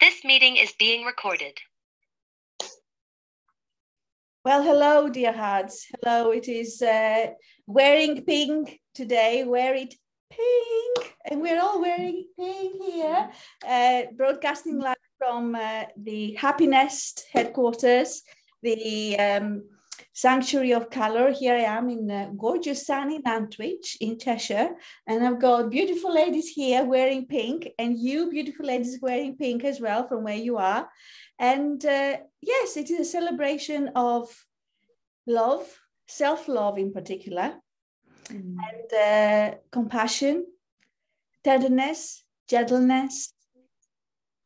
This meeting is being recorded. Well, hello, dear hearts. Hello, it is wearing pink today. Wear it pink. And we're all wearing pink here. Broadcasting live from the Happiness headquarters, the Sanctuary of Colour. Here I am in gorgeous sunny Nantwich in Cheshire. And I've got beautiful ladies here wearing pink. And you beautiful ladies wearing pink as well from where you are. And yes, it is a celebration of love, self-love in particular, and compassion, tenderness, gentleness,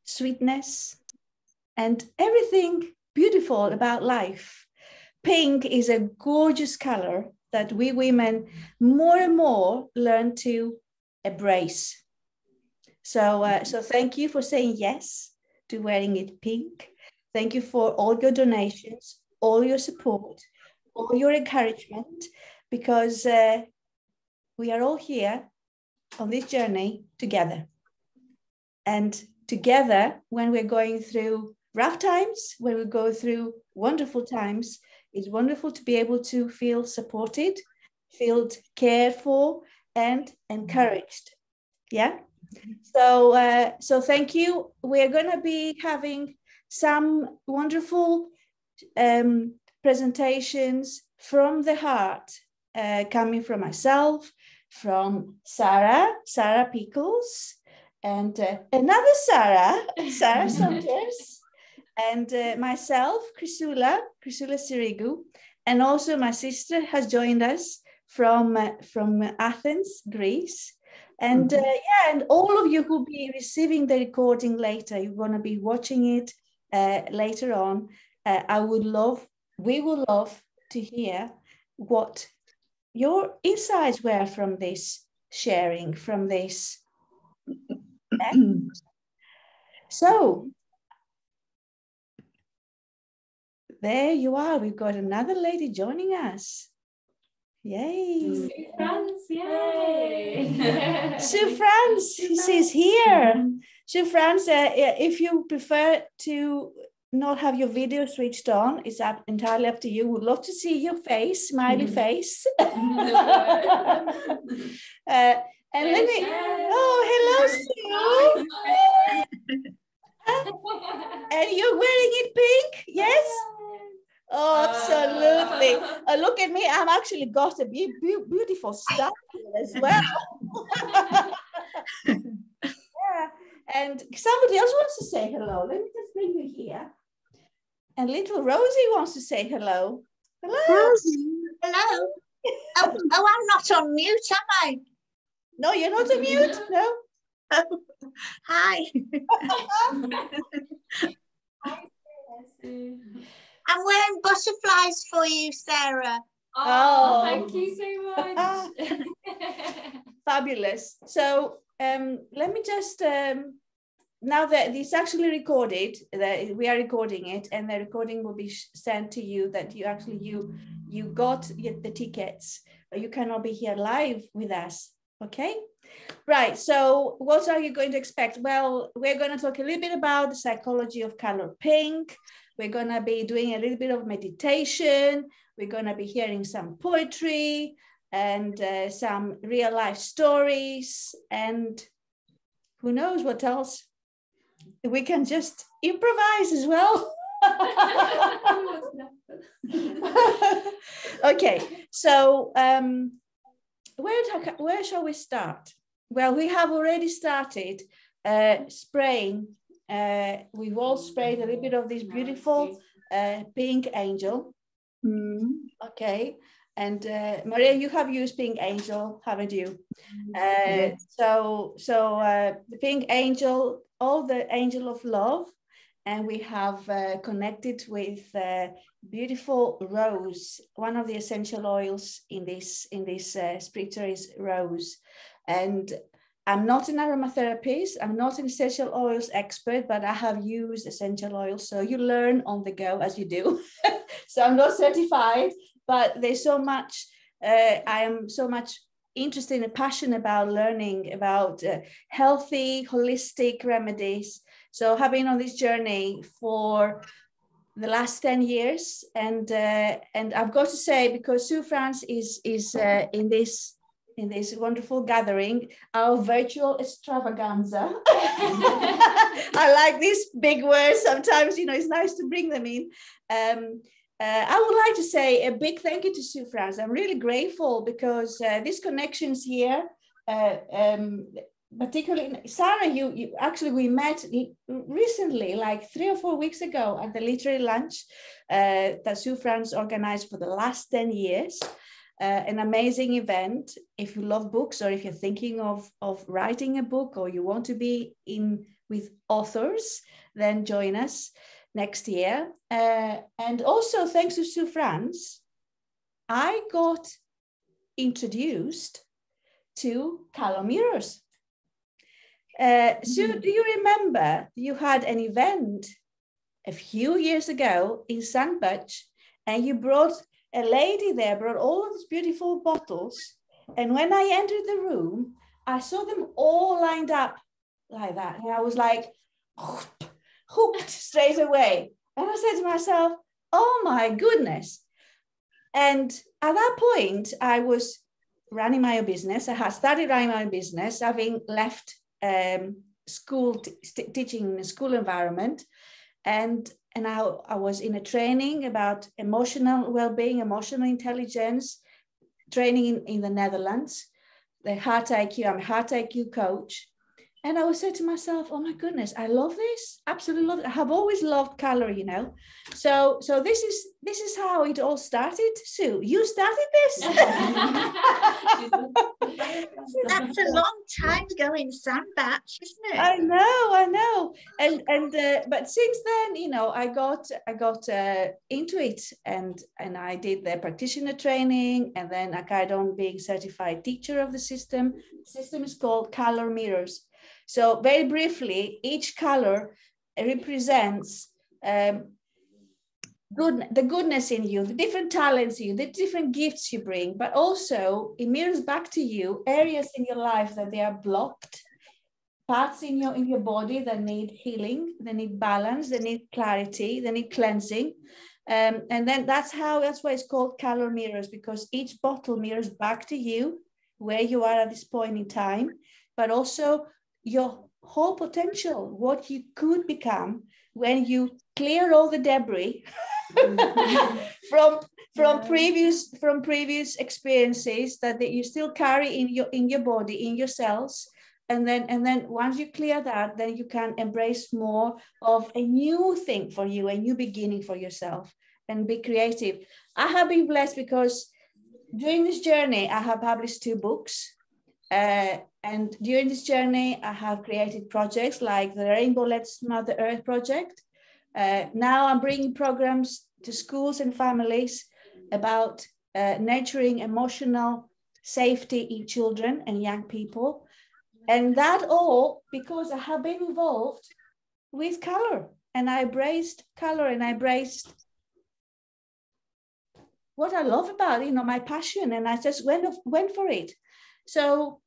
sweetness, and everything beautiful about life. Pink is a gorgeous color that we women more and more learn to embrace. So thank you for saying yes to wearing it pink. Thank you for all your donations, all your support, all your encouragement, because we are all here on this journey together. And together, when we're going through rough times, when we go through wonderful times, it's wonderful to be able to feel supported, feel cared for, and encouraged. Yeah. So thank you. We're going to be having some wonderful presentations from the heart, coming from myself, from Sarah Pickles, and another Sarah Saunders, and myself, ChriSOULa Sirigou, and also my sister has joined us from Athens, Greece. And yeah, and all of you who will be receiving the recording later, you're going to be watching it later on. We would love to hear what your insights were from this sharing, from this. So there you are. We've got another lady joining us. Yay. Sue France, yay. Sue France, she's here. Sue France, if you prefer to not have your video switched on, it's entirely up to you. Would love to see your face, smiley face. And let me, oh, hello, Sue. And you're wearing it pink, yes? Oh, absolutely. Look at me. I've actually got a beautiful stuff as well. Yeah. And somebody else wants to say hello. Let me just bring you here. And little Rosie wants to say hello. Hello. Rosie. Hello. Oh, I'm not on mute, am I? No, you're not on mute. No. Oh, hi. I'm wearing butterflies for you, Sarah. Oh, thank you so much. Fabulous. So let me just, now that it's actually recorded, that we are recording it, and the recording will be sent to you, that you actually, you got the tickets, but you cannot be here live with us. Okay. Right. So what are you going to expect? Well, we're going to talk a little bit about the psychology of color pink. We're going to be doing a little bit of meditation. We're going to be hearing some poetry and some real life stories. And who knows what else? We can just improvise as well. Okay. So where shall we start? Well, we have already started spraying. We've all sprayed a little bit of this beautiful pink angel. Okay. And Maria, you have used pink angel, haven't you? So the pink angel, all the angel of love, and we have connected with beautiful rose. One of the essential oils in this spritzer is rose. And I'm not an aromatherapist, I'm not an essential oils expert, but I have used essential oils. So you learn on the go as you do. So I'm not certified, but there's so much, I am so much interested and passionate about learning about healthy, holistic remedies. So I've been on this journey for the last 10 years. And I've got to say, because Sue France is in this wonderful gathering, our virtual extravaganza. I like these big words sometimes, it's nice to bring them in. I would like to say a big thank you to Sue France. I'm really grateful because these connections here, particularly Sarah, you actually, we met recently, like 3 or 4 weeks ago at the literary lunch that Sue France organized for the last 10 years. An amazing event. If you love books, or if you're thinking of writing a book, or you want to be in with authors, then join us next year. And also thanks to Sue France, I got introduced to color mirrors. Sue, do you remember you had an event a few years ago in Sandbach, and you brought a lady there, brought all of these beautiful bottles, and when I entered the room, I saw them all lined up like that, and I was like hooked straight away. And I said to myself, oh my goodness. And at that point, I was running my own business. I had started running my own business, having left school, teaching in a school environment. And I was in a training about emotional well-being, emotional intelligence, training in the Netherlands, the Heart IQ. I'm a Heart IQ coach. And I was saying to myself, oh my goodness, I love this, absolutely love it. I have always loved color, So this is how it all started. Sue, you started this? That's a long time ago in Sandbach, isn't it? I know. And but since then, I got into it, and I did the practitioner training, and then I carried on being certified teacher of the system. The system is called Color Mirrors. So very briefly, each color represents the goodness in you, the different talents in you, the different gifts you bring, but also it mirrors back to you areas in your life that they are blocked, parts in your body that need healing, they need balance, they need clarity, they need cleansing. And then that's why it's called color mirrors, because each bottle mirrors back to you where you are at this point in time, but also your whole potential, what you could become when you clear all the debris from previous experiences that you still carry in your body, in your cells. And then once you clear that, then you can embrace more of a new thing for you, a new beginning for yourself, and be creative. I have been blessed because during this journey, I have published 2 books. And during this journey, I have created projects like the Rainbow Let's Mother Earth project. Now I'm bringing programs to schools and families about nurturing emotional safety in children and young people. And that all because I have been involved with color, and I embraced color, and I embraced what I love about, my passion, and I just went for it. So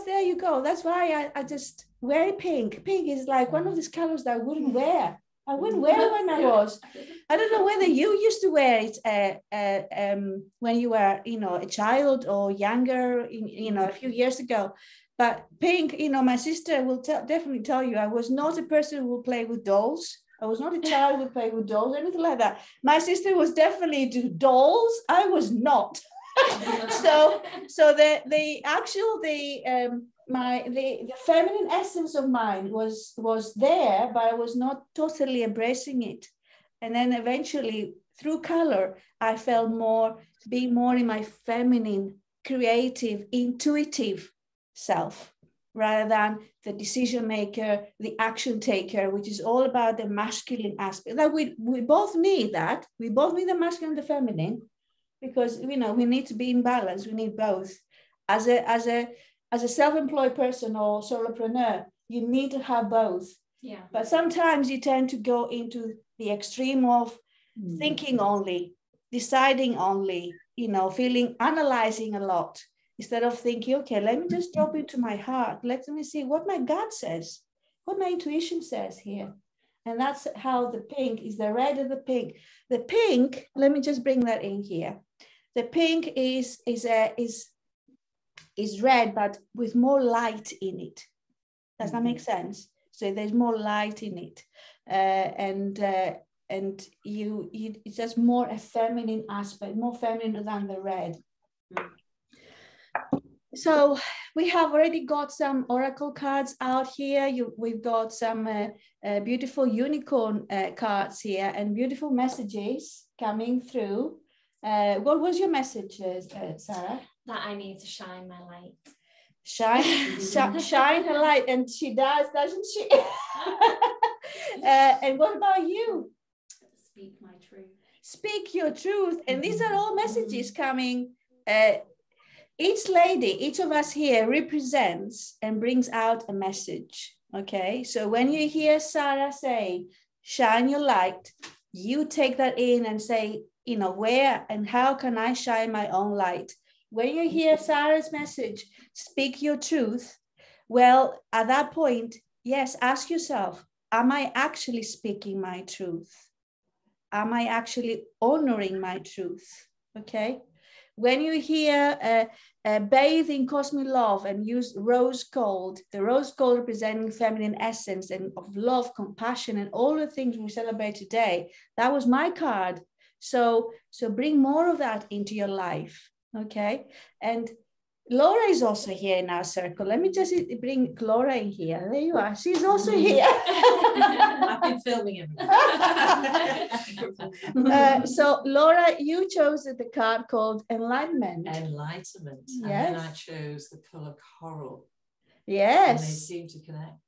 there you go. That's why I just wear pink. Pink is like one of these colors that I wouldn't wear. I wouldn't wear it when I was. I don't know whether you used to wear it when you were, a child or younger, a few years ago. But pink, my sister will definitely tell you, I was not a person who would play with dolls. I was not a child who would play with dolls, anything like that. My sister was definitely into dolls. I was not. So the feminine essence of mine was there, but I was not totally embracing it. And then eventually through color, I felt being more in my feminine, creative, intuitive self, rather than the decision maker, the action taker, which is all about the masculine aspect. That we both need that. We both need the masculine and the feminine, because we need to be in balance. We need both. As a self-employed person or solopreneur, you need to have both. Yeah. But sometimes you tend to go into the extreme of thinking only, deciding only, analyzing a lot. instead of thinking, okay, let me just drop into my heart. Let me see what my gut says, what my intuition says here. And that's how the pink is the red of the pink. The pink, let me just bring that in here. The pink is red, but with more light in it. Does that make sense? So there's more light in it. And it's just more a feminine aspect, more feminine than the red. So we have already got some oracle cards out here. We've got some beautiful unicorn cards here and beautiful messages coming through. What was your message, Sarah? That I need to shine my light. Shine a light, and she does, doesn't she? And what about you? Speak my truth. Speak your truth. And these are all messages coming. Each lady, each of us here represents and brings out a message. Okay, so when you hear Sarah say, shine your light, you take that in and say, you know, where and how can I shine my own light? When you hear Sarah's message, speak your truth. Well, at that point, yes, ask yourself, am I actually speaking my truth? Am I actually honoring my truth? Okay. When you hear bathe in cosmic love and use rose gold, the rose gold representing feminine essence and of love, compassion, and all the things we celebrate today, that was my card. So bring more of that into your life. Okay. And Laura is also here in our circle. Let me just bring Laura in here. There you are. She's also here. I've been filming everything. So Laura, you chose the card called Enlightenment. Enlightenment. Yes. And then I chose the colour coral. Yes. And they seem to connect.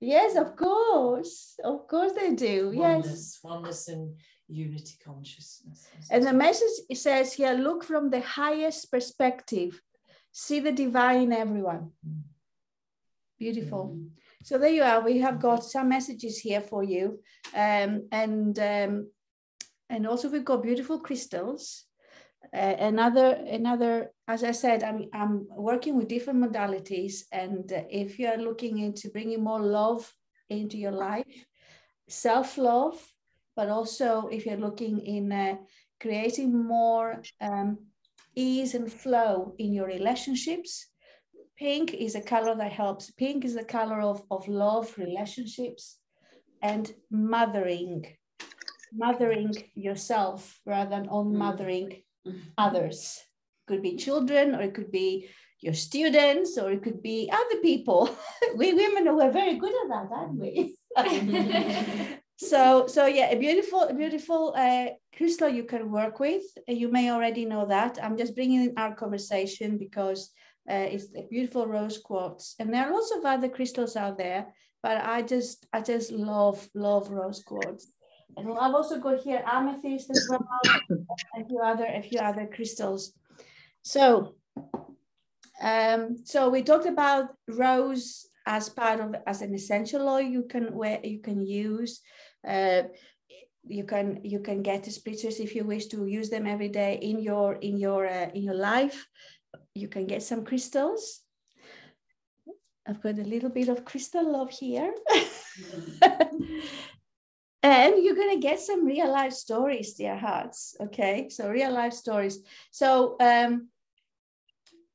Yes, of course. Of course they do. Yes. Oneness and unity consciousness. And the message says here, look from the highest perspective. See the divine in everyone. Beautiful. So there you are. We have got some messages here for you. And also we've got beautiful crystals. Another, as I said, I'm working with different modalities. And if you are looking into bringing more love into your life, self-love, but also if you're looking in creating more ease and flow in your relationships, pink is a color that helps. Pink is a color of love, relationships, and mothering yourself rather than on mothering others. Could be children, or it could be your students, or it could be other people. We women are very good at that, aren't we? So yeah, a beautiful crystal you can work with. You may already know that. I'm just bringing in our conversation because it's a beautiful rose quartz, and there are lots of other crystals out there, but I just love rose quartz. And I've also got here amethyst as well, a few other crystals. So we talked about rose as an essential oil you can use. You can get the splitters if you wish to use them every day in your life. You can get some crystals. I've got a little bit of crystal love here. And you're going to get some real life stories, dear hearts. Okay, so real life stories. So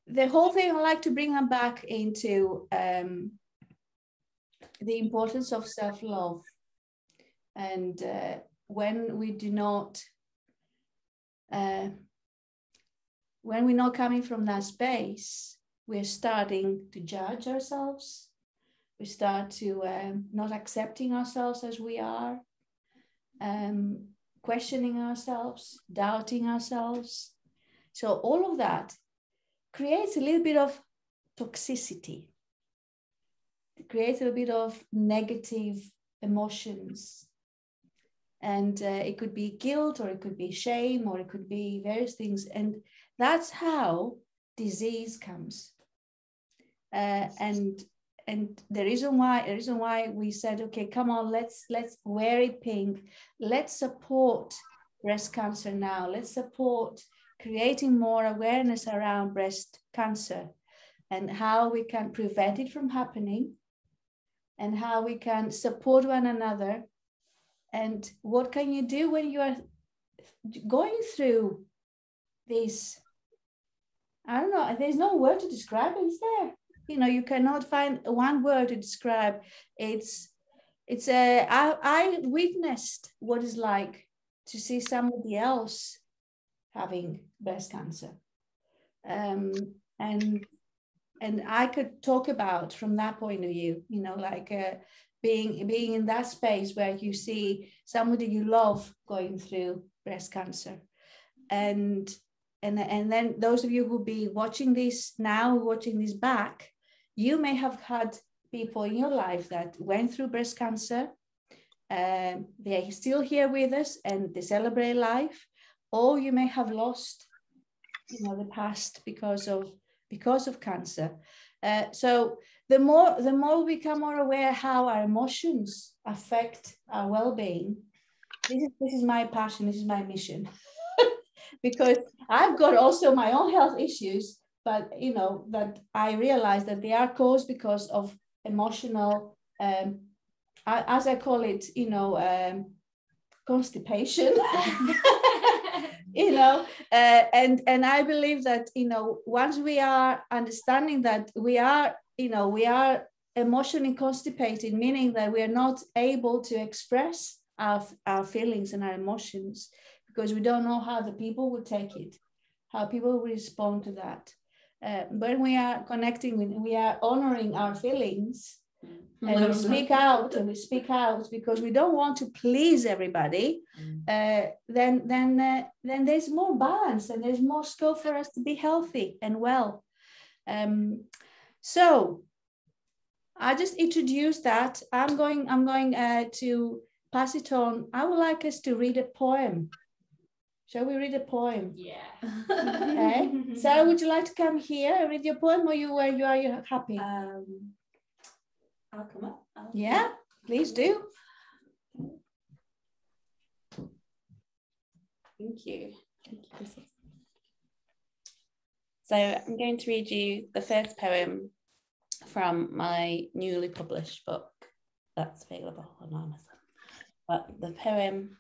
the whole thing, I like to bring them back into the importance of self-love. And when we're not coming from that space, we're starting to judge ourselves. We start to not accepting ourselves as we are, questioning ourselves, doubting ourselves. So all of that creates a little bit of toxicity. It creates a bit of negative emotions. And it could be guilt, or it could be shame, or it could be various things. And that's how disease comes. And the reason why we said, okay, come on, let's wear it pink. Let's support breast cancer now. Let's support creating more awareness around breast cancer and how we can prevent it from happening and how we can support one another. And what can you do when you are going through this? I don't know, there's no word to describe it, is there? You know, you cannot find one word to describe. I witnessed what it's like to see somebody else having breast cancer. And I could talk about from that point of view, you know, like being in that space where you see somebody you love going through breast cancer. And then those of you who be watching this now, watching this back, you may have had people in your life that went through breast cancer. They're still here with us and they celebrate life, or you may have lost, you know, the past because of cancer. So the more we become more aware how our emotions affect our well-being, this is my passion, this is my mission. Because I've got also my own health issues, but you know, that I realize that they are caused because of emotional, as I call it, you know, constipation. You know, and I believe that, you know, once we are understanding that we are emotionally constipated, meaning that we are not able to express our feelings and our emotions because we don't know how the people will take it, how people will respond to that. When we are connecting with, we are honoring our feelings, and we speak out because we don't want to please everybody. Then there's more balance and there's more scope for us to be healthy and well. So I just introduced that. I'm going to pass it on. I would like us to read a poem. Shall we read a poem? Yeah. Okay. Sarah, would you like to come here and read your poem, or you happy? I'll come up. Yeah, please do. Thank you. So I'm going to read you the first poem from my newly published book that's available on Amazon. But the poem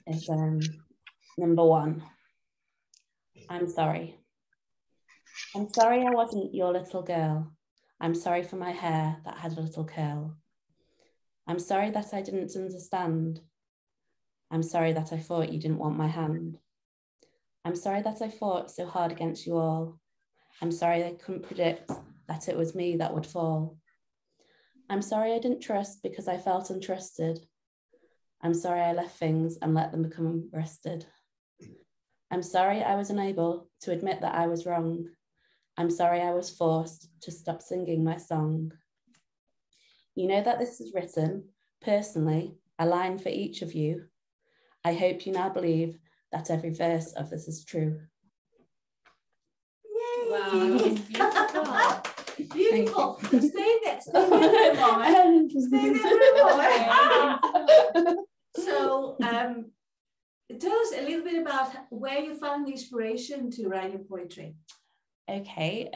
is number 1. I'm sorry. I'm sorry I wasn't your little girl. I'm sorry for my hair that had a little curl. I'm sorry that I didn't understand. I'm sorry that I thought you didn't want my hand. I'm sorry that I fought so hard against you all. I'm sorry I couldn't predict that it was me that would fall. I'm sorry I didn't trust because I felt untrusted. I'm sorry I left things and let them become rested. I'm sorry I was unable to admit that I was wrong. I'm sorry I was forced to stop singing my song. You know that this is written, personally, a line for each of you. I hope you now believe that every verse of this is true. Yay! Wow, that's beautiful. Beautiful. Stay there for a moment. Stay there for a moment. So, tell us a little bit about where you found the inspiration to write your poetry. Okay,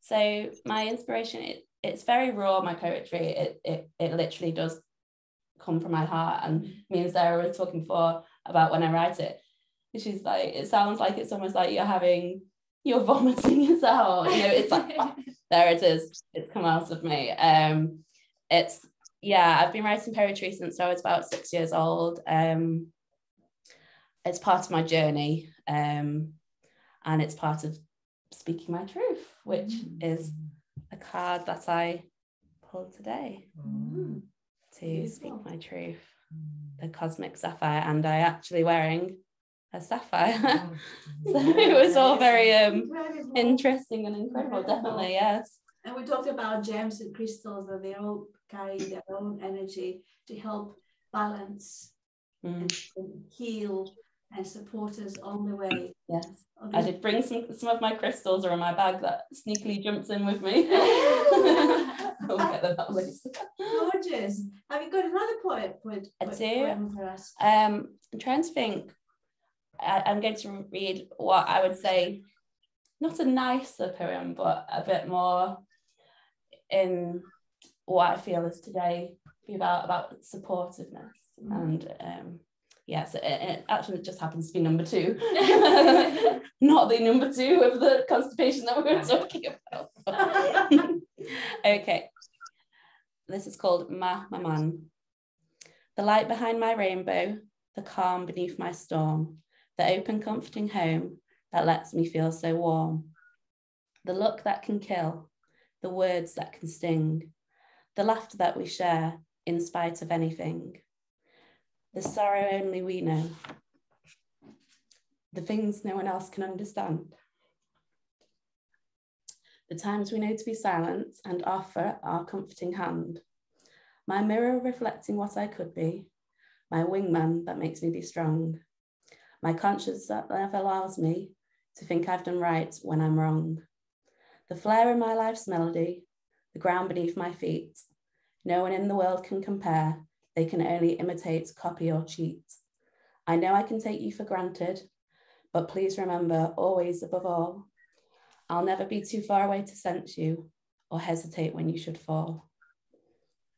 so my inspiration, it's very raw, my poetry. It literally does come from my heart, and me and Sarah were talking before about when I write it. She's like, it sounds like it's almost like you're vomiting it out. You know, it's like, oh, there it is. It's come out of me. I've been writing poetry since I was about 6 years old. It's part of my journey, and it's part of speaking my truth, which is a card that I pulled today to speak my truth. The cosmic sapphire, and I actually wearing a sapphire. So it was all very interesting and incredible, definitely, yes. And we talked about gems and crystals, that they all carry their own energy to help balance and heal and support us on the way. Yes, I did bring some of my crystals are in my bag that sneakily jumps in with me. We'll get them out later. Gorgeous. Have you got another poem I do. for us? I'm trying to think. I'm going to read what I would say, not a nicer poem, but a bit more in what I feel is today be about supportiveness. And yes, it actually just happens to be number 2, not the number 2 of the constipation that we were talking about. Okay, this is called Ma Man. The light behind my rainbow, the calm beneath my storm, the open comforting home that lets me feel so warm. The look that can kill, the words that can sting, the laughter that we share in spite of anything. The sorrow only we know, the things no one else can understand. The times we know to be silent and offer our comforting hand. My mirror reflecting what I could be, my wingman that makes me be strong. My conscience that never allows me to think I've done right when I'm wrong. The flare in my life's melody, the ground beneath my feet. No one in the world can compare. They can only imitate, copy or cheat. I know I can take you for granted, but please remember, always above all, I'll never be too far away to sense you or hesitate when you should fall.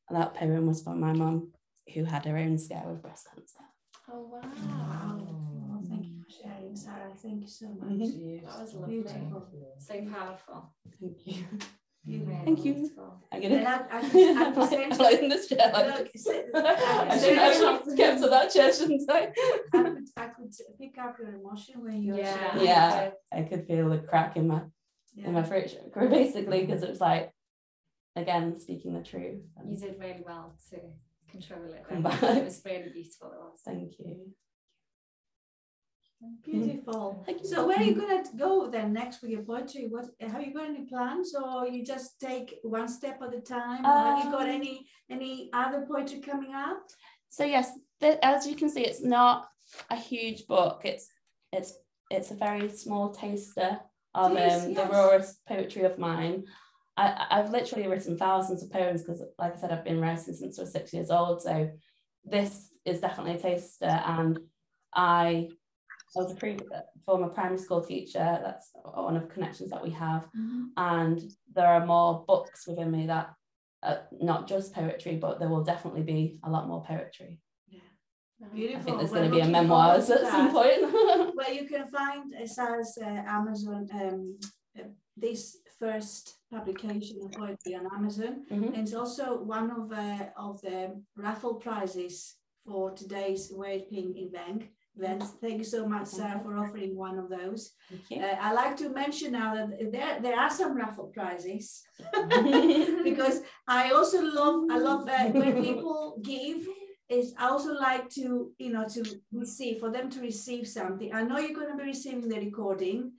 And that poem was from my mum, who had her own scare with breast cancer. Oh, wow. Wow. Thank you for sharing, Sarah. Thank you so much. That was lovely. Beautiful. So powerful. Thank you. Beautiful. Thank you. Beautiful. I'm And gonna. I can send like you. in this chair. Look, I should have kept to that chair, shouldn't I? I could pick up your emotion when you were Yeah. sharing. Yeah, I could feel the crack in my Yeah. throat, basically, because it was like, again, speaking the truth. You did really well to control it. Come though. back. It was really beautiful. It was. Thank you. Beautiful. Thank you. So where are you gonna go then next with your poetry? What have you got any plans, or you just take one step at a time? Or have you got any other poetry coming up? So yes, as you can see, it's not a huge book. It's a very small taster of It is, the yes. rawest poetry of mine. I've literally written thousands of poems because, like I said, I've been writing since I was 6 years old. So this is definitely a taster, and I was a former primary school teacher. That's one of the connections that we have. And there are more books within me that not just poetry, but there will definitely be a lot more poetry. Beautiful. I think there's We're going to be a looking memoirs forward to at some that. point. Well, you can find Sarah's Amazon, this first publication of poetry on Amazon. And it's also one of the raffle prizes for today's Wellbeing event. Thank you so much, Sarah, for offering one of those. Thank you. I like to mention now that there are some raffle prizes because I also love when people give. I also like to receive, for them to receive something. I know you're going to be receiving the recording,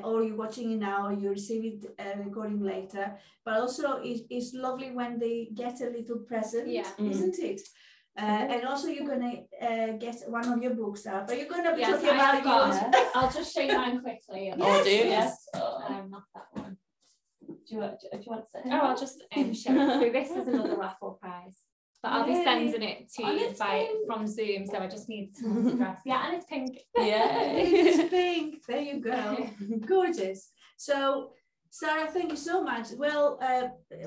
or you're watching it now, or you receive it recording later. But also, it's lovely when they get a little present, isn't it? And also, you're going to get one of your books out. Are you going to be talking about yours? I'll just show you mine quickly. Yes. Not that one. Do you want to say? Oh, I'll just show it. So this is another raffle prize. But I'll be sending it to you from Zoom, so I just need someone's address. Yeah, and it's pink. Yeah. It's pink. There you go. Gorgeous. So, Sarah, thank you so much. Well,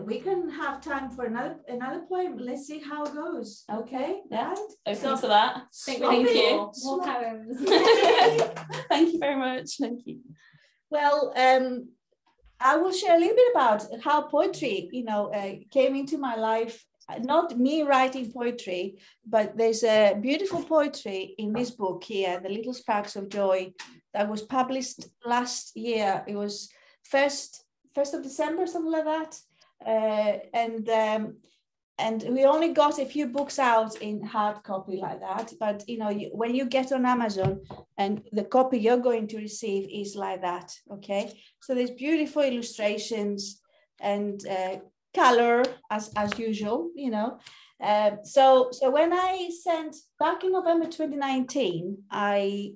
we can have time for another poem. Let's see how it goes. Okay? Yeah. Right? Open to that. Thank you. More poems. Thank you very much. Thank you. Well, I will share a little bit about how poetry, came into my life. Not me writing poetry, but there's a beautiful poetry in this book here, The Little Sparks of Joy, that was published last year. It was 1st of December, something like that. And we only got a few books out in hard copy like that. But, when you get on Amazon and the copy you're going to receive is like that, okay? So there's beautiful illustrations and color as usual, so when I sent back in November 2019, I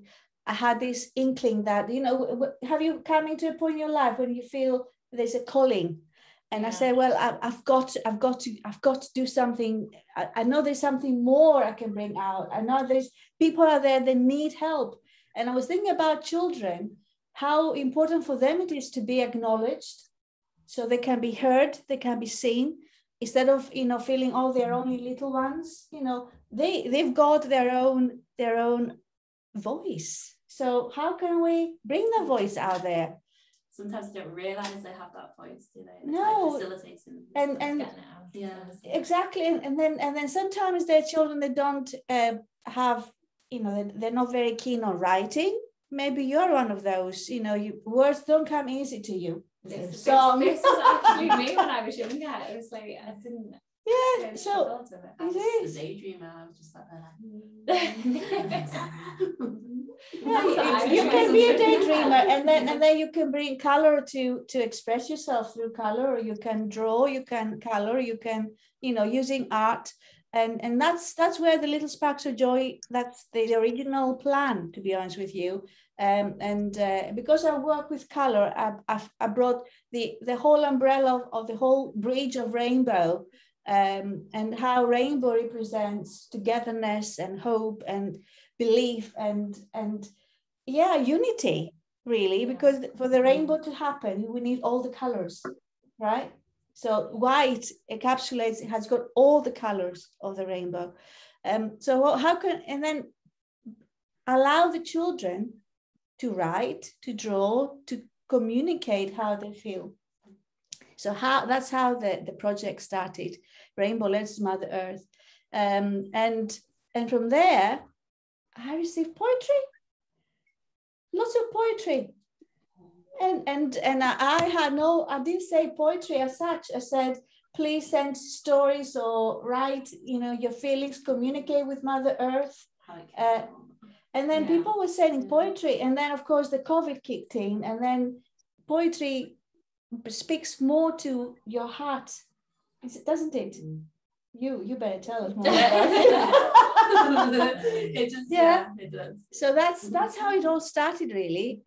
had this inkling that have you come into a point in your life when you feel there's a calling, and I said, well, I've got to do something. I know there's something more I can bring out. I know there's people out there that need help, And I was thinking about children, how important for them it is to be acknowledged, so they can be heard, they can be seen, instead of, you know, feeling, oh, they're only little ones. You know, they've got their own voice. So how can we bring their voice out there? Sometimes they don't realise they have that voice, do they? It's No. like facilitating And Getting it out. yeah. exactly, and then sometimes their children, they don't have, you know, they're not very keen on writing. Maybe you're one of those, you know, words don't come easy to you. This Song. was actually me when I was younger. It was like, I didn't. Yeah, really so struggle with it. I was it the is. daydreamer. I was just like that. Yeah, you can be a daydreamer, and then you can bring color to express yourself through color, or you can draw, you can color, you can, you know, using art, and that's where the little sparks of joy, that's the original plan, to be honest with you. Because I work with color, I brought the whole umbrella of the whole bridge of rainbow, and how rainbow represents togetherness and hope and belief and yeah, unity, really, because for the rainbow to happen, we need all the colors, right? So white encapsulates, it has got all the colors of the rainbow. So how can, and then allow the children to write, to draw, to communicate how they feel. So that's how the project started, Rainbow Letters Mother Earth. And from there, I received poetry, lots of poetry. And I didn't say poetry as such. I said, please send stories or write, you know, your feelings, communicate with Mother Earth. And then people were sending poetry. And then, of course, the COVID kicked in, and then poetry speaks more to your heart, doesn't it? You better tell us more about it. It just, yeah, it does. So that's how it all started, really.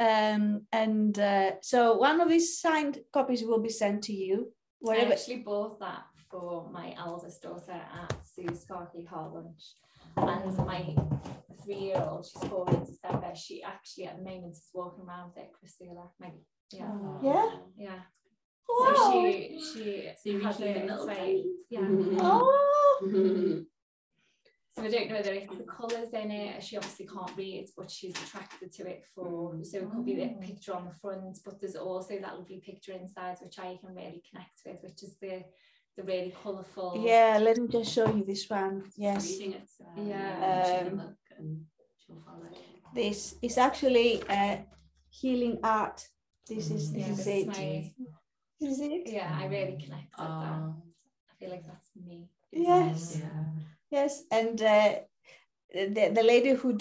So one of these signed copies will be sent to you. I actually bought that for my eldest daughter at Sue's Sparkly Heart Lunch. And my 3-year-old, she's 4 in December, she actually at the moment is walking around with it, ChriSOULa. Yeah. Wow. So she has it. It's like, yeah. Oh. So I don't know whether it's the colours in it. She obviously can't read, but she's attracted to it so it could be the picture on the front, but there's also that lovely picture inside, which I can really connect with, which is the really colourful. Yeah, let me just show you this one. Yes. Reading it, yeah. look and she'll follow. This is actually healing art. This is it. Is it? Yeah, I really connect with that. I feel like that's me. Yes. Yes, and the lady who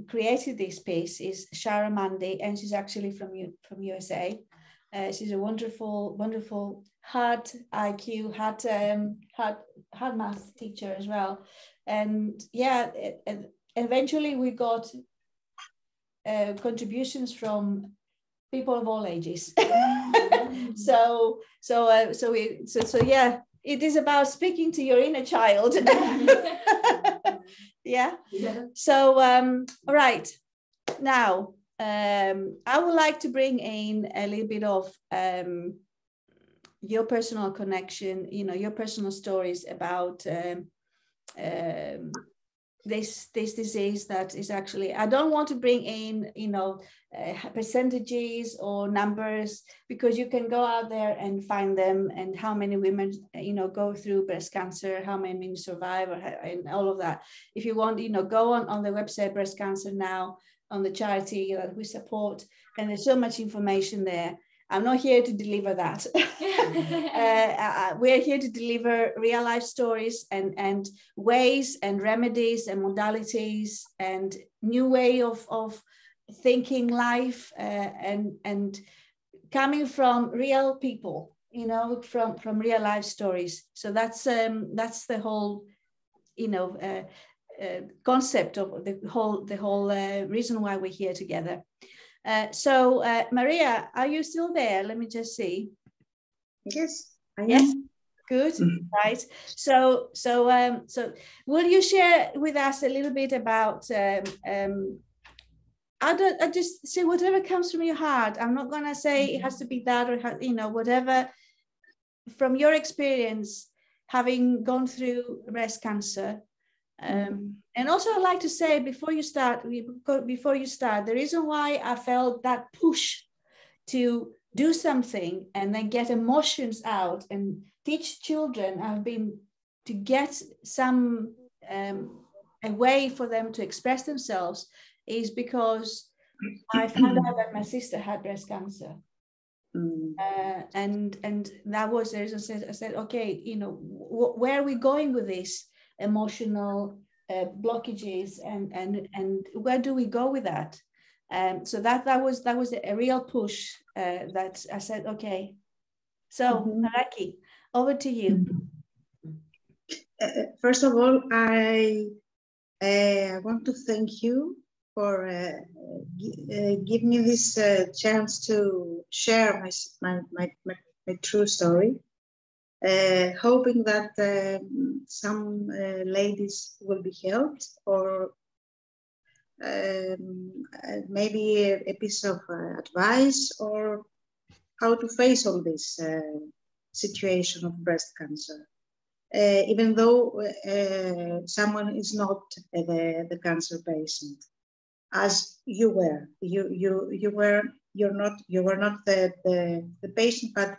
created this piece is Shara Mandi, and she's actually from USA. She's a wonderful hard IQ, hard math teacher as well. And yeah, and eventually we got contributions from people of all ages. So yeah, it is about speaking to your inner child. Yeah. So all right, now I would like to bring in a little bit of your personal connection, you know, your personal stories about this disease that is actually, I don't want to bring in, you know, percentages or numbers, because you can go out there and find them, and how many women, you know, go through breast cancer, how many survive, and all of that. If you want, you know, go on the website Breast Cancer Now, on the charity that we support, and there's so much information there. I'm not here to deliver that. We're here to deliver real life stories and ways and remedies and modalities and new way of thinking life, and coming from real people, you know, from real life stories. So that's the whole, you know, concept of the whole reason why we're here together. So Maria, are you still there? Let me just see. Yes, I am. Yes, good. Right. So will you share with us a little bit about I just say whatever comes from your heart. I'm not gonna say it has to be that or whatever. From your experience, having gone through breast cancer, and also I'd like to say before you start, the reason why I felt that push to do something and then get emotions out and teach children have been to get some a way for them to express themselves is because I found out that my sister had breast cancer. And that was the reason I said, okay, where are we going with this emotional blockages and where do we go with that? So that was a real push that I said, okay. So Naraki, over to you. First of all, I want to thank you for giving me this chance to share my true story, hoping that some ladies will be helped, or maybe a piece of advice, or how to face all this situation of breast cancer. Even though someone is not the cancer patient, as you were, you were not the patient, but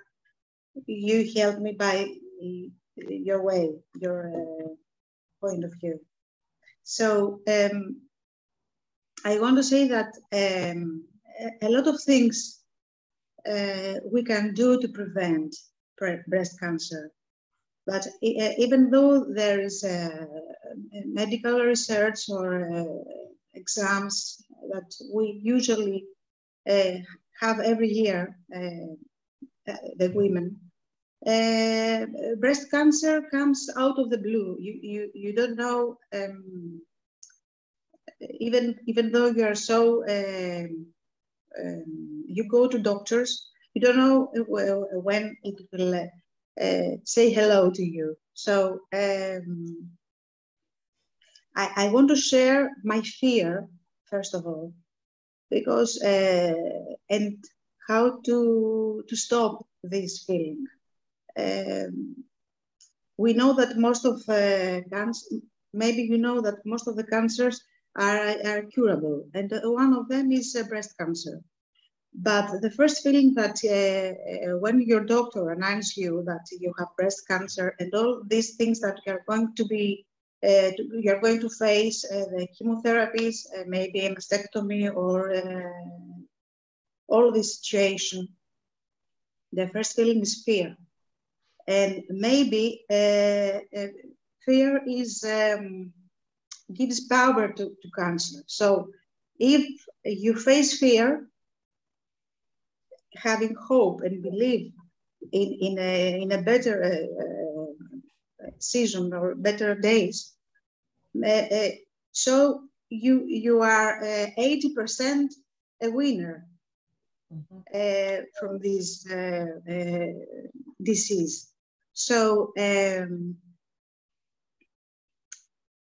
you helped me by your way, your point of view. So I want to say that a lot of things we can do to prevent breast cancer. But even though there is medical research or exams that we usually have every year, the women, breast cancer comes out of the blue. You don't know, even though you are so, you go to doctors, you don't know when it will say hello to you. So I want to share my fear, first of all, because and how to stop this feeling. We know that most of cancer, maybe you know that most of the cancers are curable, and one of them is breast cancer. But the first feeling that when your doctor announces you that you have breast cancer and all these things that you're going to be, you're going to face the chemotherapies, maybe a mastectomy or all this situation, the first feeling is fear. And maybe fear is gives power to cancer. So if you face fear, having hope and believe in a better season or better days, so you are 80% a winner from this disease. So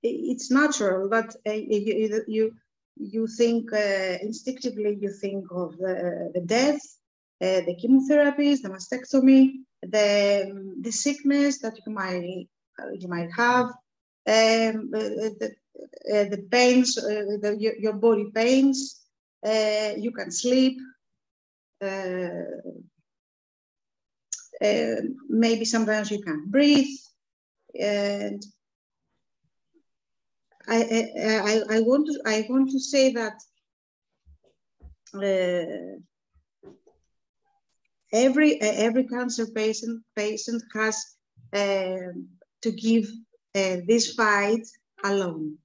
it's natural that you think instinctively, you think of the death, the chemotherapies, the mastectomy, the sickness that you might have, the pains, your body pains. You can sleep. Maybe sometimes you can't breathe, and I want to say that every cancer patient has to give this fight alone.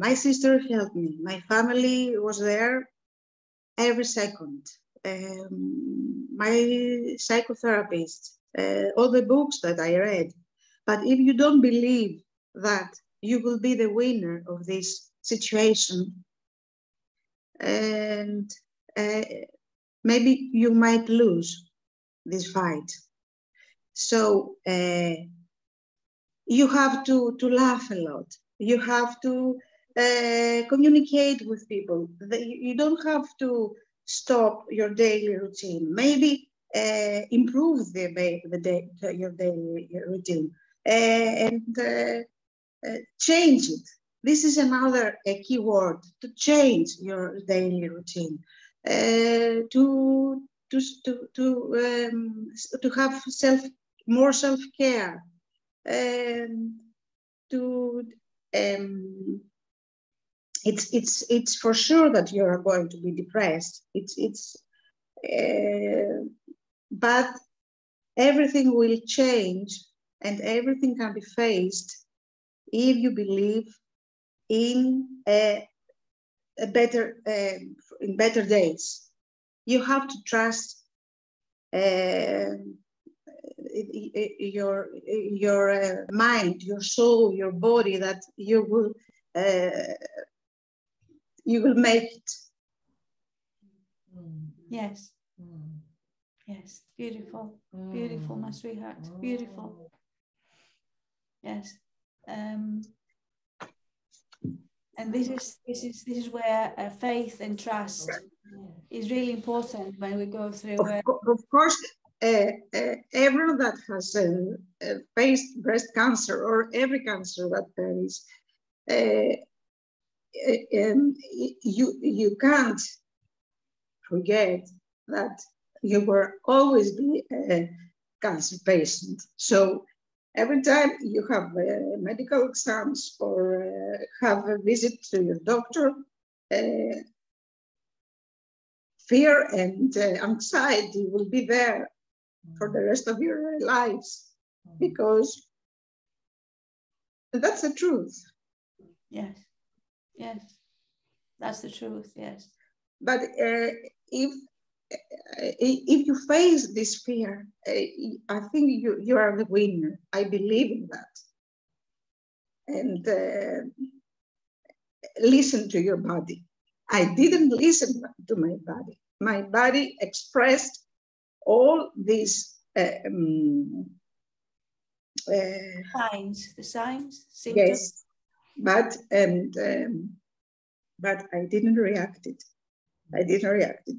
My sister helped me. My family was there every second. My psychotherapist, all the books that I read. But if you don't believe that you will be the winner of this situation, and maybe you might lose this fight. So you have to laugh a lot. You have to communicate with people. You don't have to stop your daily routine. Maybe improve your daily routine and change it. This is another key word, to change your daily routine, to have more self-care, it's for sure that you are going to be depressed. But everything will change and everything can be faced if you believe in better days. You have to trust your mind, your soul, your body, that you will make it. Yes. Yes. Beautiful. Beautiful, my sweetheart. Beautiful. Yes. And this is where faith and trust is really important when we go through. Of course, everyone that has faced breast cancer or every cancer that there is, you can't forget that you will always be a cancer patient. So every time you have medical exams or have a visit to your doctor, fear and anxiety will be there for the rest of your lives, because that's the truth. Yes, yes, that's the truth. Yes, but if you face this fear, I think you are the winner. I believe in that. And listen to your body. I didn't listen to my body. My body expressed all these signs, symptoms. Yes, but I didn't react it.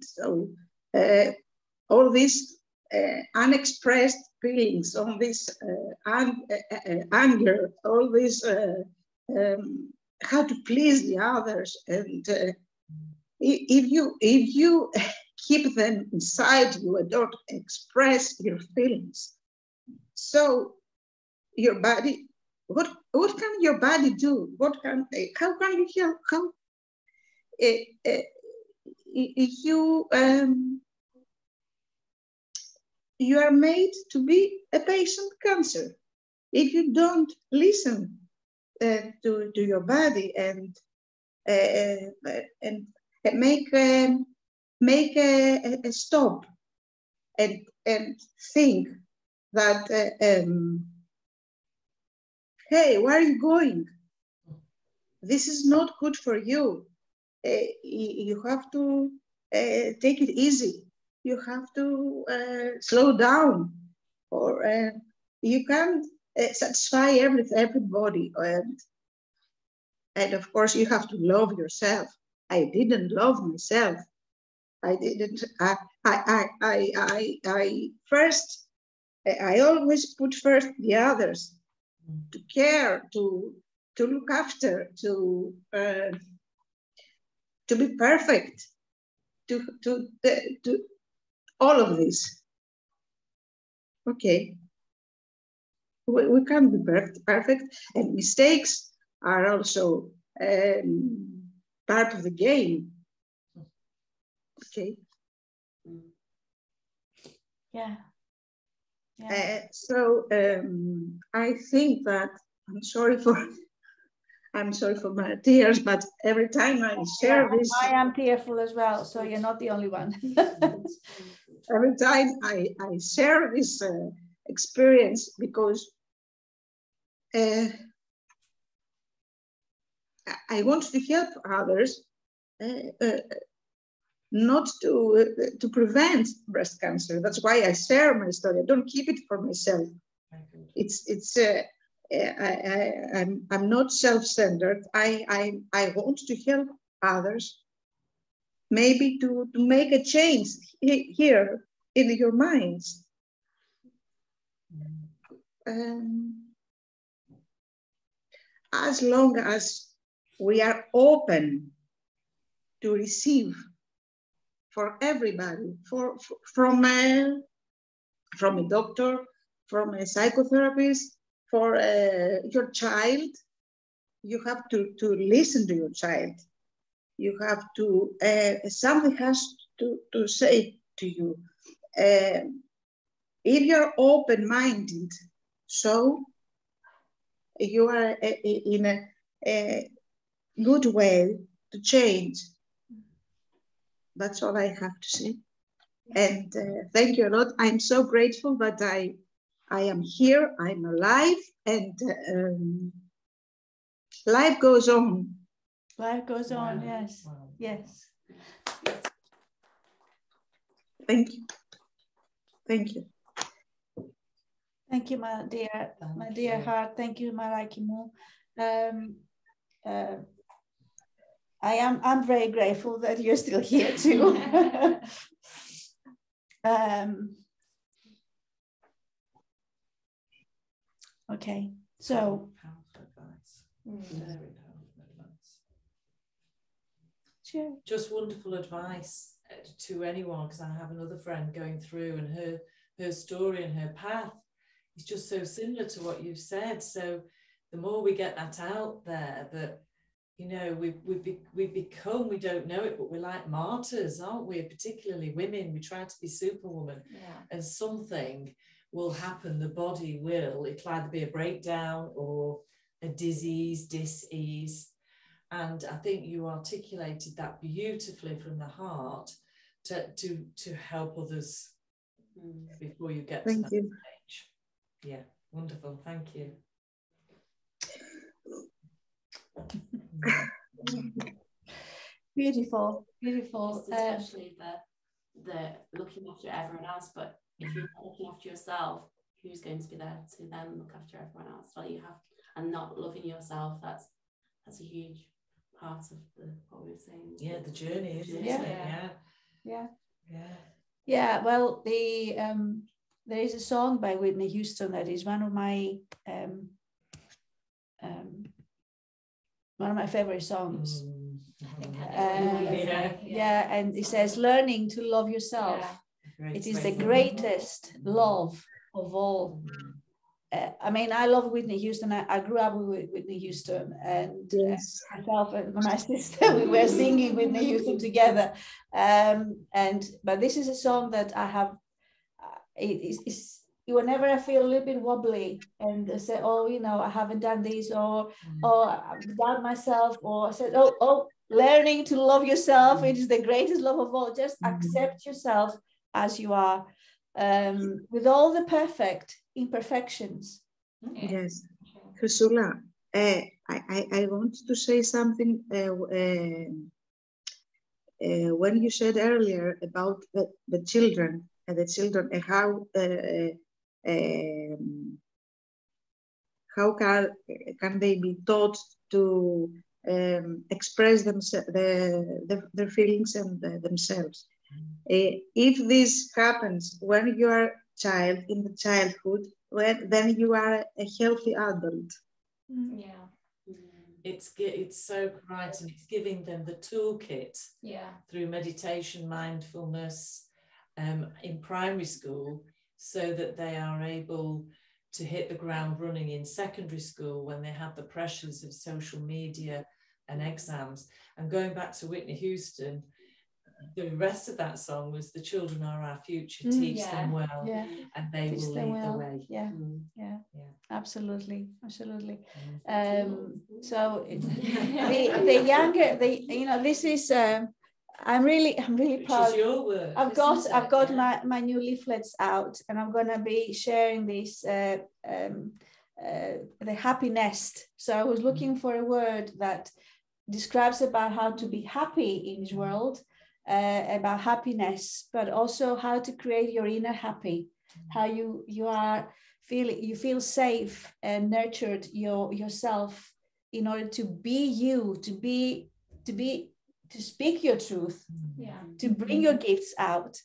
So all these unexpressed feelings, all this anger, all this how to please the others, and if you keep them inside you and don't express your feelings, so your body, what can your body do? How can you help? How you are made to be a patient cancer. If you don't listen to your body and make a stop and think that hey, where are you going? This is not good for you. You have to take it easy. You have to slow down, or you can't satisfy everybody. And of course, you have to love yourself. I didn't love myself. I didn't. I always put first the others, to care, to look after, to be perfect, to all of this. Okay, we can't be perfect, and mistakes are also part of the game. Okay. Yeah. So I think that I'm sorry for my tears, but every time I share this, I am tearful as well. So you're not the only one. Every time I share this experience, because I want to help others, not to prevent breast cancer. That's why I share my story. I don't keep it for myself. It's I'm not self-centered. I want to help others, maybe to make a change here in your minds. As long as we are open to receive for everybody, from a doctor, from a psychotherapist, for your child, you have to listen to your child. You have to, something has to say to you. If you're open-minded, so you are in a good way to change. That's all I have to say. And thank you a lot. I'm so grateful that I am here, I'm alive, and life goes on. Life goes on, yes, yes. Thank you. Thank you. Thank you, my dear heart. Thank you, Marakimu. I'm very grateful that you're still here too. Okay, so Powerful advice. Very powerful advice. sure. Just wonderful advice to anyone, because I have another friend going through, and her story and her path is just so similar to what you've said. So the more we get that out there, that, you know, we become, we don't know it, but we're like martyrs, aren't we? Particularly women, we try to be superwoman, and something will happen, the body will, it'll either be a breakdown or a disease, dis-ease. And I think you articulated that beautifully from the heart to help others before you get to that stage. Yeah, wonderful. Thank you. Beautiful, beautiful. Just especially the looking after everyone else, but if you're not looking after yourself, who's going to be there to then look after everyone else? So you have, and not loving yourself, that's a huge part of what we were saying. Yeah, the journey, isn't it? Yeah. Well, there is a song by Whitney Houston that is one of my favorite songs. And it says, "Learning to love yourself. It is the greatest love of all." I mean, I love Whitney Houston. I grew up with Whitney Houston, and myself and my sister, we were singing Whitney Houston together. But this is a song that I have. Whenever I feel a little bit wobbly and I say, "Oh, you know, I haven't done this," or I doubt myself, or I said, "Oh, learning to love yourself. It is the greatest love of all. Just accept yourself as you are, with all the perfect imperfections." Yes, ChriSOULa, I want to say something. When you said earlier about the children and how can they be taught to express their feelings and themselves. If this happens when you are a child, in the childhood, then you are a healthy adult. It's so right, and it's giving them the toolkit through meditation, mindfulness, in primary school, so that they are able to hit the ground running in secondary school when they have the pressures of social media and exams. And going back to Whitney Houston, the rest of that song was, "The children are our future, teach them well, and they will lead the way." Absolutely. So the younger, this is I'm really proud. Your work, I've got my new leaflets out, and I'm going to be sharing this the happy nest. So I was looking for a word that describes about how to be happy in this world, about happiness, but also how to create your inner happy, how you are feel safe and nurtured yourself in order to be you, to speak your truth, to bring your gifts out.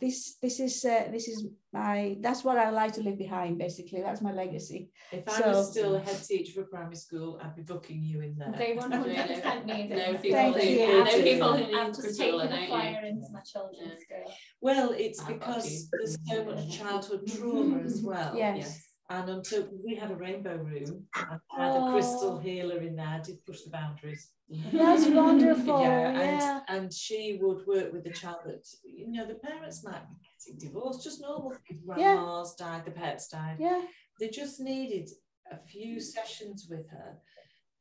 This is that's what I like to leave behind, basically. That's my legacy. If I was still a head teacher for primary school, I'd be booking you in there. They 100% need it. No people who I've just taken the fire into my children's school. Well, it's because there's so much childhood trauma as well. Yes. And until we had a rainbow room, and I had a crystal healer in there, did push the boundaries. That's wonderful. And she would work with the child that, you know, the parents might be getting divorced, just normal things. Grandma's died, the pets died. They just needed a few sessions with her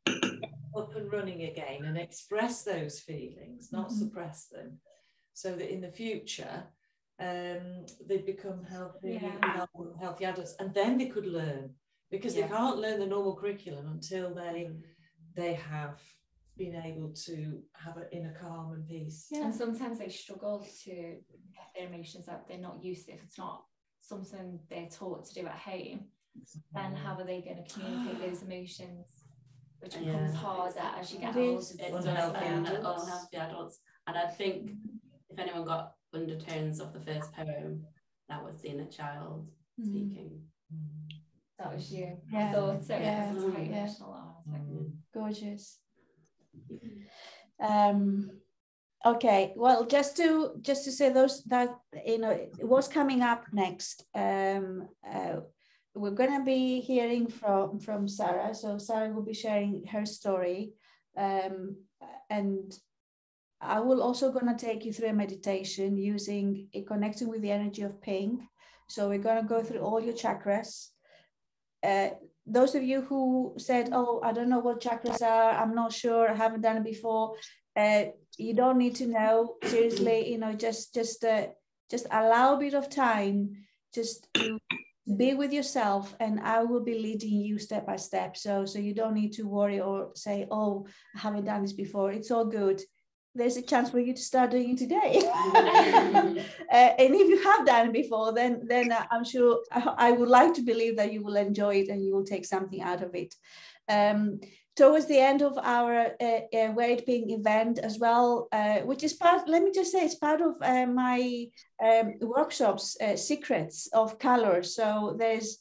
to get up and running again and express those feelings, not suppress them, so that in the future they'd become healthy adults, and then they could learn, because they can't learn the normal curriculum until they have been able to have an inner calm and peace. And sometimes they struggle to get their emotions out. They're not used to it. If it's not something they're taught to do at home, then how are they going to communicate those emotions, which becomes harder as you get older. Unhealthy adults. And I think if anyone got undertones of the first poem, that was the inner child speaking. That was you. I thought so. It was quite emotional. Gorgeous. Okay, well, just to say those that, you know, what's coming up next. We're going to be hearing from Sarah. So Sarah will be sharing her story, and I will also going to take you through a meditation using connecting with the energy of pink. So we're going to go through all your chakras. Those of you who said, "Oh, I don't know what chakras are, I'm not sure, I haven't done it before," you don't need to know. Seriously, you know, just allow a bit of time just to be with yourself, and I will be leading you step by step. So you don't need to worry or say, "Oh, I haven't done this before." It's all good. There's a chance for you to start doing it today. And if you have done it before, then I'm sure, I would like to believe that you will enjoy it and you will take something out of it. Towards the end of our Wear It Pink event as well, which is part, let me just say, it's part of my workshops, Secrets of Color. So there's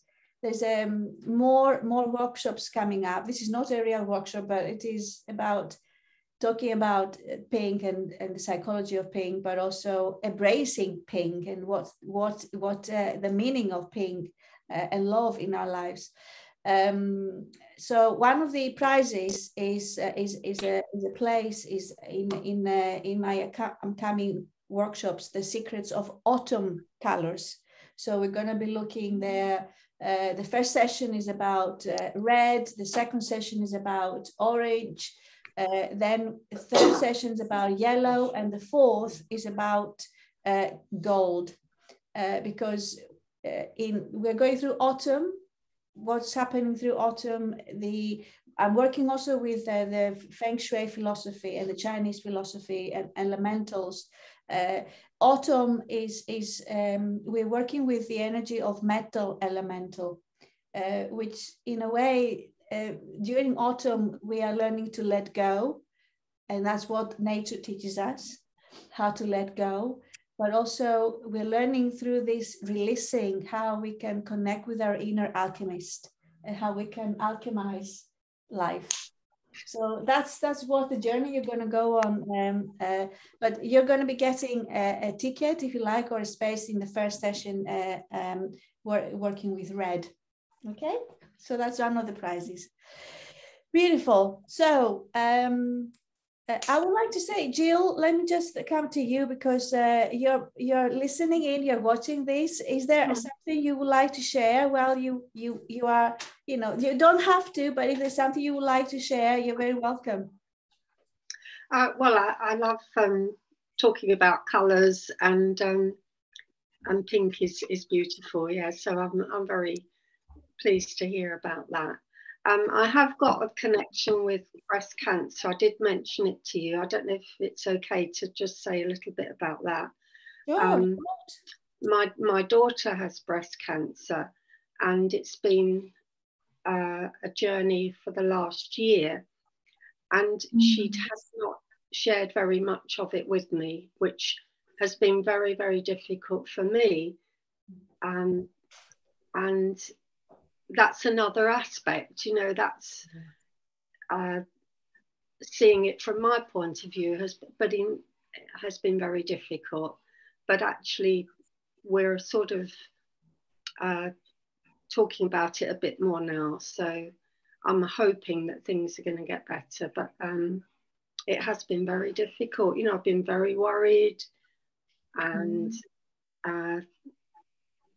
more workshops coming up. This is not a real workshop, but it is about talking about pink and the psychology of pink, but also embracing pink and what the meaning of pink and love in our lives. So one of the prizes is in my upcoming workshops, the Secrets of Autumn Colors. So we're going to be looking there. The first session is about red. The second session is about orange. Then the third session is about yellow, and the fourth is about gold, because we're going through autumn. What's happening through autumn? I'm working also with the Feng Shui philosophy and the Chinese philosophy and elementals. Autumn is we're working with the energy of metal elemental, which in a way, during autumn, we are learning to let go. And that's what nature teaches us, how to let go. But also we're learning through this releasing how we can connect with our inner alchemist and how we can alchemize life. So that's what the journey you're going to go on. But you're going to be getting a ticket, if you like, or a space in the first session, working with red. Okay, so that's one of the prizes. Beautiful. So I would like to say, Jill, let me just come to you, because you're listening in, you're watching this. Is there something you would like to share? Well, you are, you know, you don't have to, but if there's something you would like to share, you're very welcome. Well, I love talking about colours, and pink is beautiful. Yeah, so I'm very pleased to hear about that. I have got a connection with breast cancer. I did mention it to you. I don't know if it's okay to just say a little bit about that. Sure. my daughter has breast cancer, and it's been a journey for the last year, and she has not shared very much of it with me, which has been very, very difficult for me. And that's another aspect, you know, that's seeing it from my point of view has been very difficult. But actually, we're sort of talking about it a bit more now. So I'm hoping that things are going to get better. But it has been very difficult. You know, I've been very worried and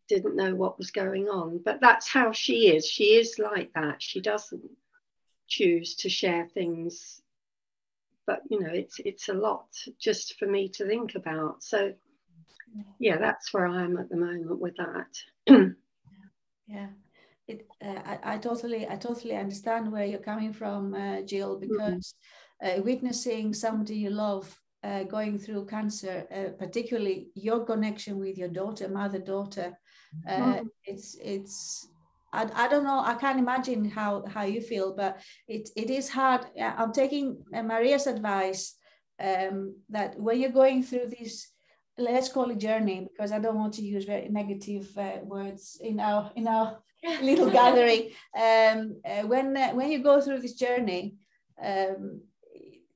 didn't know what was going on. But that's how she is. She is like that. She doesn't choose to share things. But, you know, it's a lot just for me to think about. So, yeah, that's where I am at the moment with that. Yeah, I totally understand where you're coming from, Jill, because witnessing somebody you love going through cancer, particularly your connection with your daughter, mother-daughter, it's I don't know, I can't imagine how you feel, but it is hard. I'm taking Maria's advice that when you're going through this, let's call it journey, because I don't want to use very negative words in our little gathering. When you go through this journey,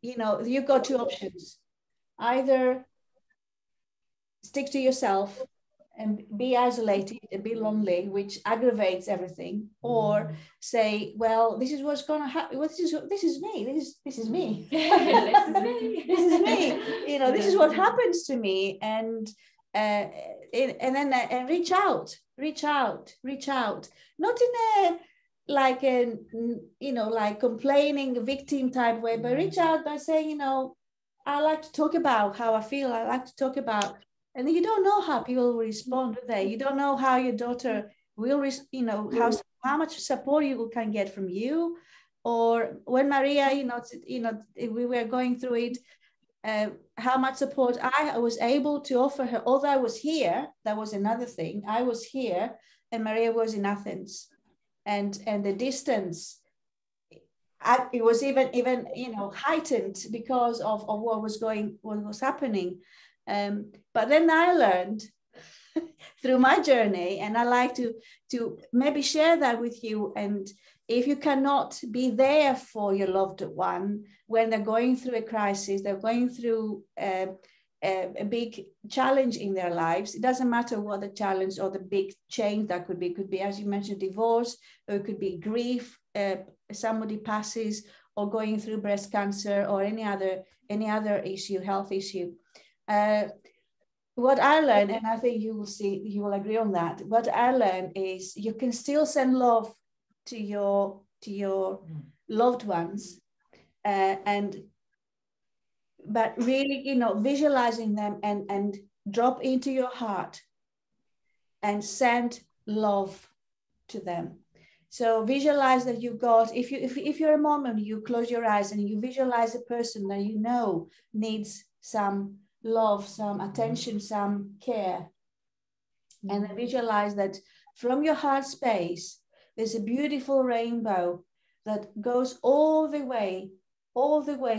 you know, you've got two options. Either stick to yourself and be isolated and be lonely, which aggravates everything, or say, well, this is what's going to happen. Well, this is me. This is me. This is me. This is me. You know, this is what happens to me, and then reach out. Not in a like a, you know, like complaining victim type way, but reach out by saying, you know, I like to talk about how I feel. I like to talk about. And you don't know how people will respond, do they? You don't know how your daughter will, you know, how much support you can get from you, or when Maria, you know, we were going through it, how much support I was able to offer her. Although I was here, that was another thing. I was here, and Maria was in Athens, and the distance. It was even you know, heightened because of what was happening. But then I learned through my journey, and I like to maybe share that with you. And if you cannot be there for your loved one when they're going through a crisis, they're going through a big challenge in their lives, it doesn't matter what the challenge or the big change that could be. It could be, as you mentioned, divorce, or it could be grief, somebody passes, or going through breast cancer, or any other issue, health issue. What I learned, and I think you will agree on that, what I learned is you can still send love to your loved ones, but really, you know, visualizing them and drop into your heart and send love to them. So visualize that you've got, if you're a mom and you close your eyes and you visualize a person that you know needs some love, some attention, some care, and then visualize that from your heart space there's a beautiful rainbow that goes all the way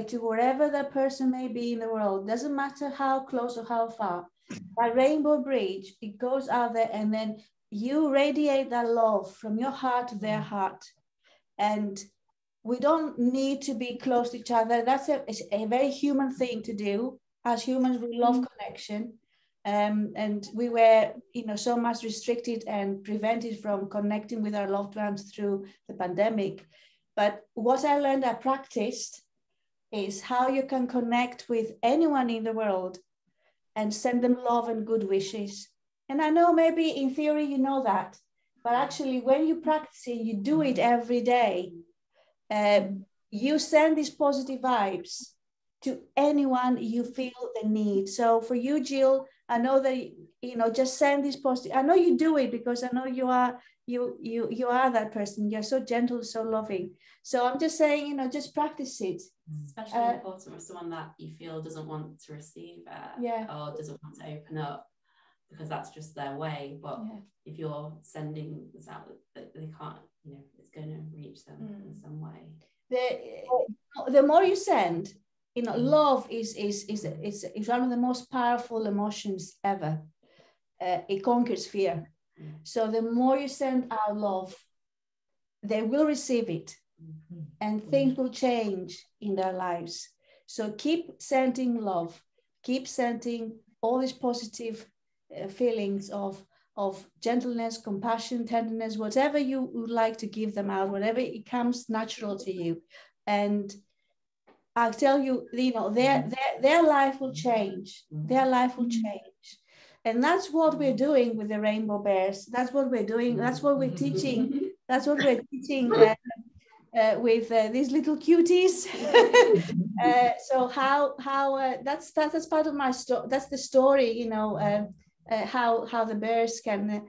to wherever that person may be in the world. Doesn't matter how close or how far. That rainbow bridge, it goes out there, and then you radiate that love from your heart to their heart. And we don't need to be close to each other. It's a very human thing to do. As humans, we love connection, and we were, you know, so much restricted and prevented from connecting with our loved ones through the pandemic. But what I learned, I practiced, is how you can connect with anyone in the world and send them love and good wishes. And I know maybe in theory you know that, but actually when you practice it, you do it every day. You send these positive vibes to anyone you feel the need. So for you, Jill, I know that, you know, just send this positive. I know you do it because I know you are that person. You're so gentle, so loving. So I'm just saying, you know, just practice it. Especially important with someone that you feel doesn't want to receive it, or doesn't want to open up. because that's just their way. But Yeah. if you're sending this out, that they can't, you know, it's going to reach them in some way. The more you send, you know, love is one of the most powerful emotions ever. It conquers fear. So the more you send out love, they will receive it, and things will change in their lives. So keep sending love, keep sending all these positive feelings of gentleness, compassion, tenderness, whatever you would like to give them out, whatever it comes natural to you. And I'll tell you, you know, their life will change. Their life will change. And that's what we're doing with the rainbow bears. That's what we're doing. That's what we're teaching. That's what we're teaching with these little cuties. So how that's part of my story. That's the story, you know, how the bears can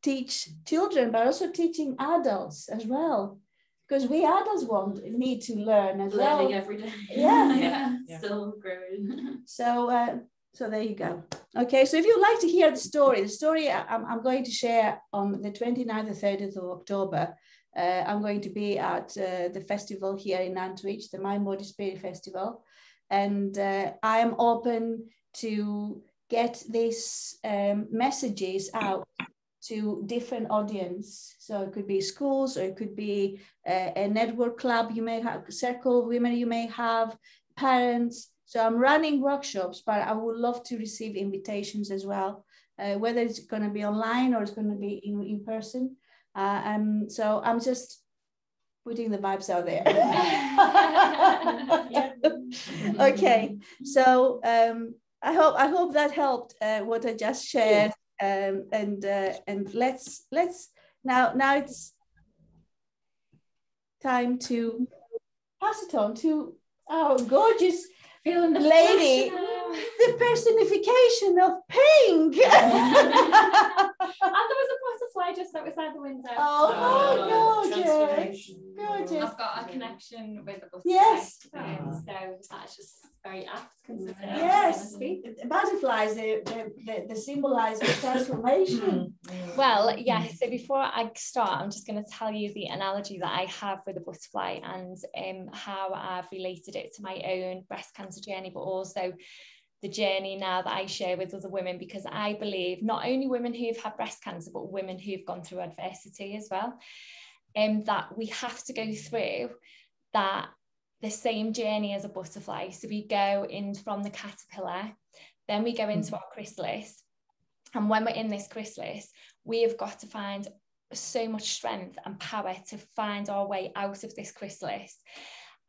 teach children, but also teaching adults as well, because we adults need to learn as well. Learning every day. Yeah. Still growing. So there you go. Okay, so if you'd like to hear the story I'm going to share on the 29th and 30th of October. I'm going to be at the festival here in Nantwich, the Mind, Body, Spirit Festival. And I am open to get these messages out to different audience. So it could be schools, or it could be a network club you may have, circle of women you may have, parents. So I'm running workshops, but I would love to receive invitations as well, whether it's going to be online or it's going to be in person. So I'm just putting the vibes out there. Okay, so I hope that helped what I just shared. And let's now it's time to pass it on to our gorgeous lady, the personification of pink. And there was a butterfly just outside the window. Oh, gorgeous. Gorgeous. I've got a connection with the butterfly. Yes. So that's just very apt considering. Yes. Butterflies, they symbolize transformation. Well, yeah, so before I start, I'm just going to tell you the analogy that I have with the butterfly and how I've related it to my own breast cancer journey, but also the journey now that I share with other women, because I believe not only women who've had breast cancer, but women who've gone through adversity as well, that we have to go through the same journey as a butterfly. So we go in from the caterpillar, then we go into our chrysalis. And when we're in this chrysalis, we have got to find so much strength and power to find our way out of this chrysalis.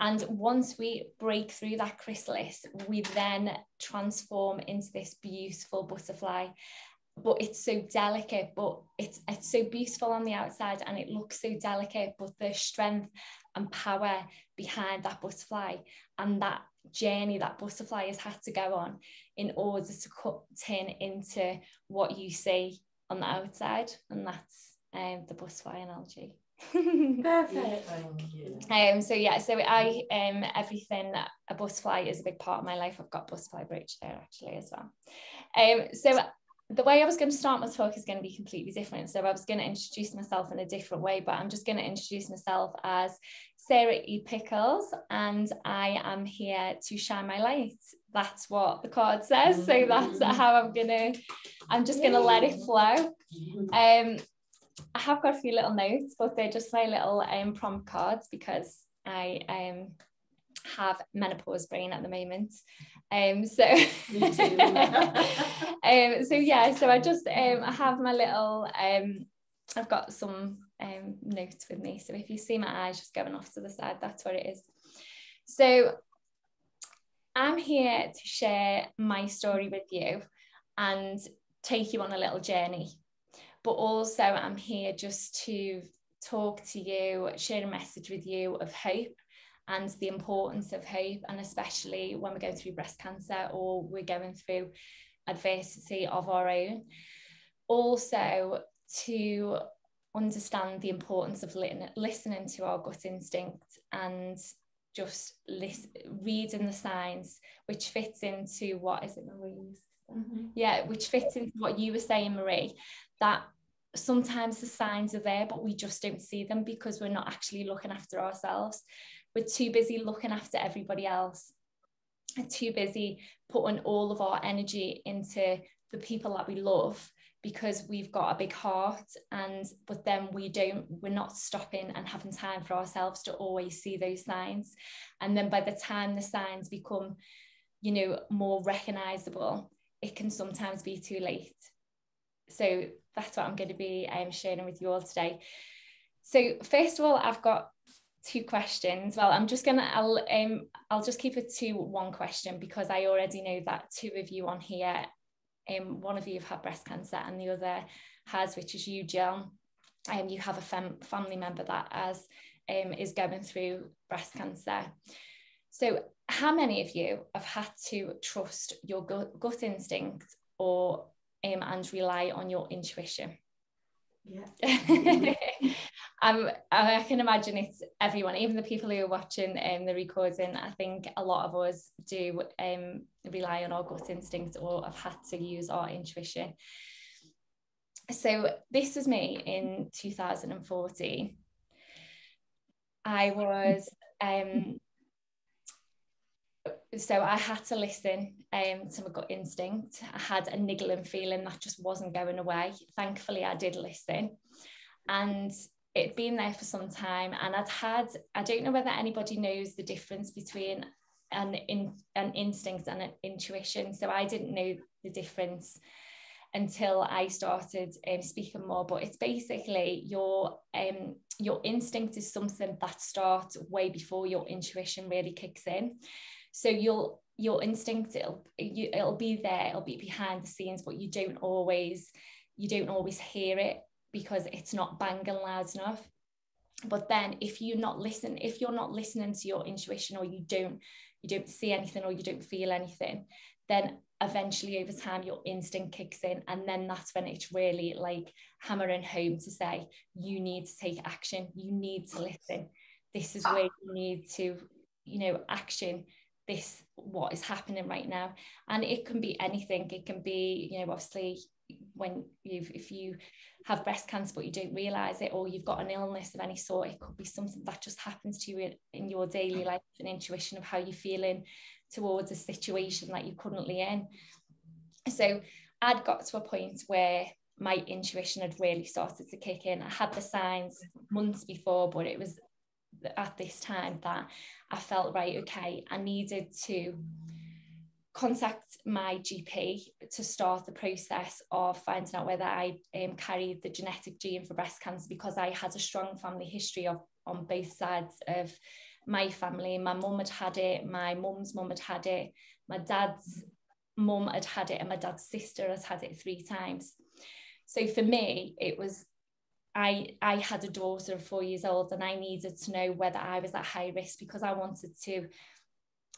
And once we break through that chrysalis, we then transform into this beautiful butterfly. But it's so delicate, but it's so beautiful on the outside, and it looks so delicate, but the strength and power behind that butterfly and that journey that butterfly has had to go on in order to turn into what you see on the outside. And that's the butterfly analogy. Perfect. So I everything, a butterfly is a big part of my life. I've got butterfly brooch there actually as well. So the way I was going to start my talk is going to be completely different. So I was going to introduce myself in a different way, but I'm just going to introduce myself as Sarah E. Pickles, and I am here to shine my light. That's what the card says. So that's how I'm just going to let it flow. I have got a few little notes, but they're just my little prompt cards, because I have menopause brain at the moment. So I just I have my little I've got some notes with me, so if you see my eyes just going off to the side, that's what it is. So I'm here to share my story with you and take you on a little journey, but also I'm here just to talk to you, share a message with you of hope and the importance of hope, and especially when we're going through breast cancer or we're going through adversity of our own. Also to understand the importance of listening to our gut instinct and just reading the signs, which fits into what is it Marie's Yeah, which fits into what you were saying, Marie, that sometimes the signs are there, but we just don't see them because we're not actually looking after ourselves. We're too busy looking after everybody else, and too busy putting all of our energy into the people that we love because we've got a big heart, but then we're not stopping and having time for ourselves to always see those signs. And then by the time the signs become, you know, more recognizable, it can sometimes be too late. So that's what I'm going to be sharing with you all today. So first of all, I've got 2 questions. Well, I'll just keep it to 1 question because I already know that 2 of you on here, one of you have had breast cancer and the other has, which is you, Jill. You have a family member that is going through breast cancer. So how many of you have had to trust your gut instinct or and rely on your intuition? Yeah. I can imagine it's everyone, even the people who are watching the recording. I think a lot of us do rely on our gut instinct or have had to use our intuition. So this was me in 2014. I was so I had to listen to my gut instinct. I had a niggling feeling that just wasn't going away. Thankfully, I did listen. And it'd been there for some time. And I don't know whether anybody knows the difference between an instinct and an intuition. So I didn't know the difference until I started speaking more. But it's basically your instinct is something that starts way before your intuition really kicks in. So your instinct, it'll be there, it'll be behind the scenes, but you don't always hear it because it's not banging loud enough. But then if you're not listening to your intuition, or you don't see anything or you don't feel anything, then eventually over time your instinct kicks in, and then that's when it's really like hammering home to say you need to take action, you need to listen, this is where you need to, you know, action this, what is happening right now. And it can be anything. It can be, you know, obviously if you have breast cancer but you don't realize it, or you've got an illness of any sort, it could be something that just happens to you in your daily life, an intuition of how you're feeling towards a situation that you're currently in. So I'd got to a point where my intuition had really started to kick in. I had the signs months before, but it was at this time that I felt, right, okay, I needed to contact my GP to start the process of finding out whether I carried the genetic gene for breast cancer, because I had a strong family history on both sides of my family. My mum had it, my mum's mum had it, my dad's mum had it, and my dad's sister has had it 3 times. So for me, it was, I had a daughter of 4 years old, and I needed to know whether I was at high risk, because I wanted to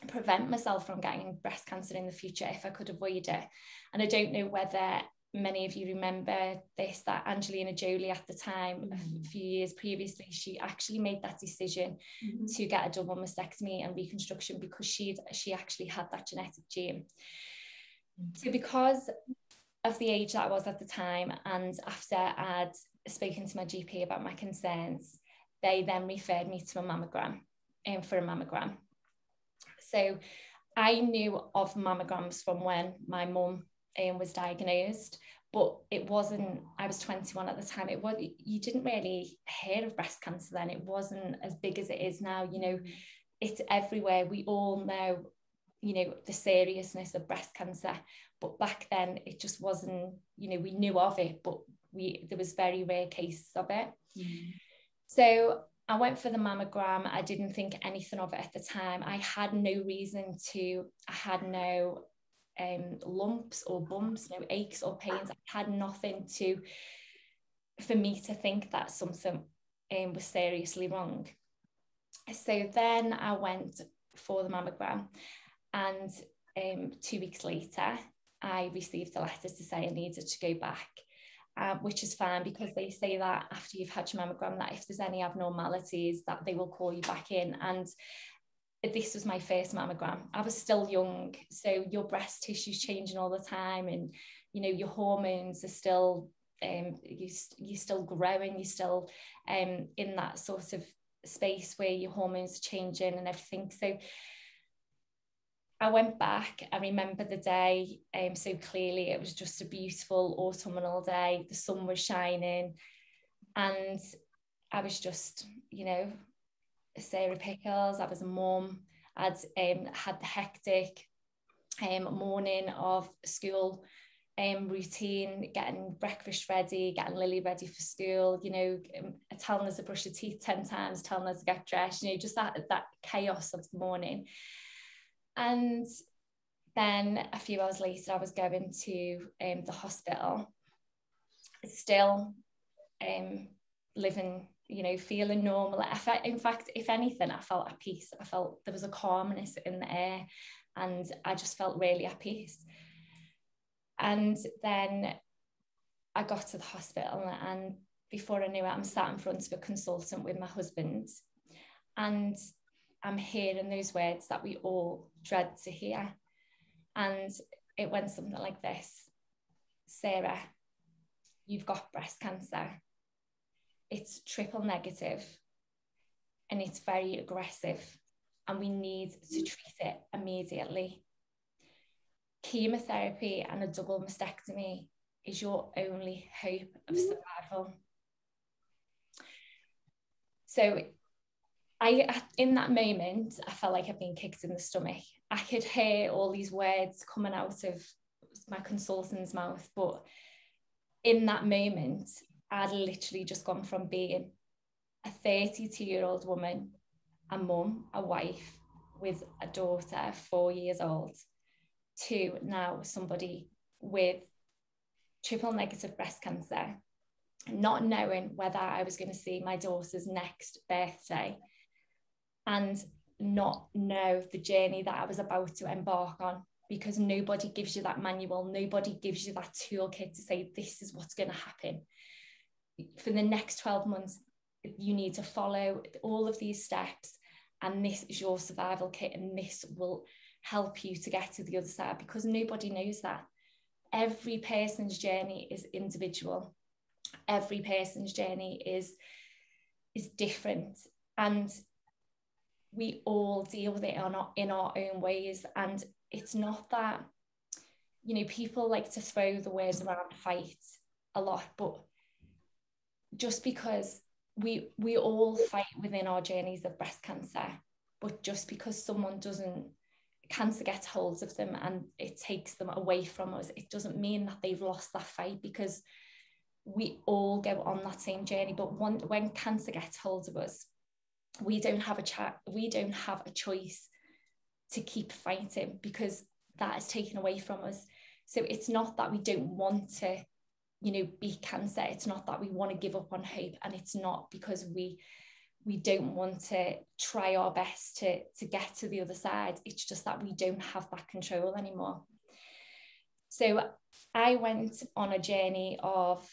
prevent myself from getting breast cancer in the future if I could avoid it. And I don't know whether many of you remember this, that Angelina Jolie at the time, a few years previously, she actually made that decision to get a double mastectomy and reconstruction because she actually had that genetic gene. So because of the age that I was at the time, and after I'd spoken to my GP about my concerns, they then referred me to a mammogram, for a mammogram. So I knew of mammograms from when my mum was diagnosed, but it wasn't, I was 21 at the time, you didn't really hear of breast cancer then. It wasn't as big as it is now, you know, it's everywhere. We all know, you know, the seriousness of breast cancer, but back then it just wasn't, you know, we knew of it, but there was very rare cases of it. So I went for the mammogram. I didn't think anything of it at the time. I had no reason to, I had no lumps or bumps, no aches or pains. I had nothing for me to think that something was seriously wrong. So then I went for the mammogram, and 2 weeks later, I received a letter to say I needed to go back. Which is fine, because they say that after you've had your mammogram, that if there's any abnormalities, that they will call you back in. And this was my first mammogram. I was still young, so your breast tissue's changing all the time, and you know, your hormones are still you're still growing, you're still in that sort of space where your hormones are changing and everything. So I went back. I remember the day so clearly. It was just a beautiful autumnal day. The sun was shining, and I was just, you know, Sarah Pickles. I was a mum. I'd had the hectic morning of school routine, getting breakfast ready, getting Lily ready for school, you know, telling us to brush her teeth 10 times, telling us to get dressed, you know, just that chaos of the morning. And then a few hours later, I was going to the hospital, still living, you know, feeling normal. In fact, if anything, I felt at peace. I felt there was a calmness in the air, and I just felt really at peace. And then I got to the hospital, and before I knew it, I'm sat in front of a consultant with my husband, and I'm hearing those words that we all dread to hear. And it went something like this: Sarah, you've got breast cancer. It's triple negative, and it's very aggressive, and we need to treat it immediately. Chemotherapy and a double mastectomy is your only hope of survival. So in that moment, I felt like I'd been kicked in the stomach. I could hear all these words coming out of my consultant's mouth, but in that moment, I'd literally just gone from being a 32-year-old woman, a mum, a wife with a daughter 4 years old, to now somebody with triple negative breast cancer, not knowing whether I was going to see my daughter's next birthday, and not know the journey that I was about to embark on, because nobody gives you that manual, nobody gives you that toolkit to say, this is what's going to happen. For the next 12 months, you need to follow all of these steps, and this is your survival kit, and this will help you to get to the other side, because nobody knows that. Every person's journey is individual. Every person's journey is different, and we all deal with it in our own ways. And it's not that, you know, people like to throw the words around fight a lot, but just because we all fight within our journeys of breast cancer, but just because cancer gets hold of them and it takes them away from us, it doesn't mean that they've lost that fight, because we all go on that same journey. But when cancer gets hold of us, we don't have a choice to keep fighting, because that is taken away from us. So it's not that we don't want to, you know, beat cancer. It's not that we want to give up on hope, and it's not because we don't want to try our best to get to the other side. It's just that we don't have that control anymore. So I went on a journey of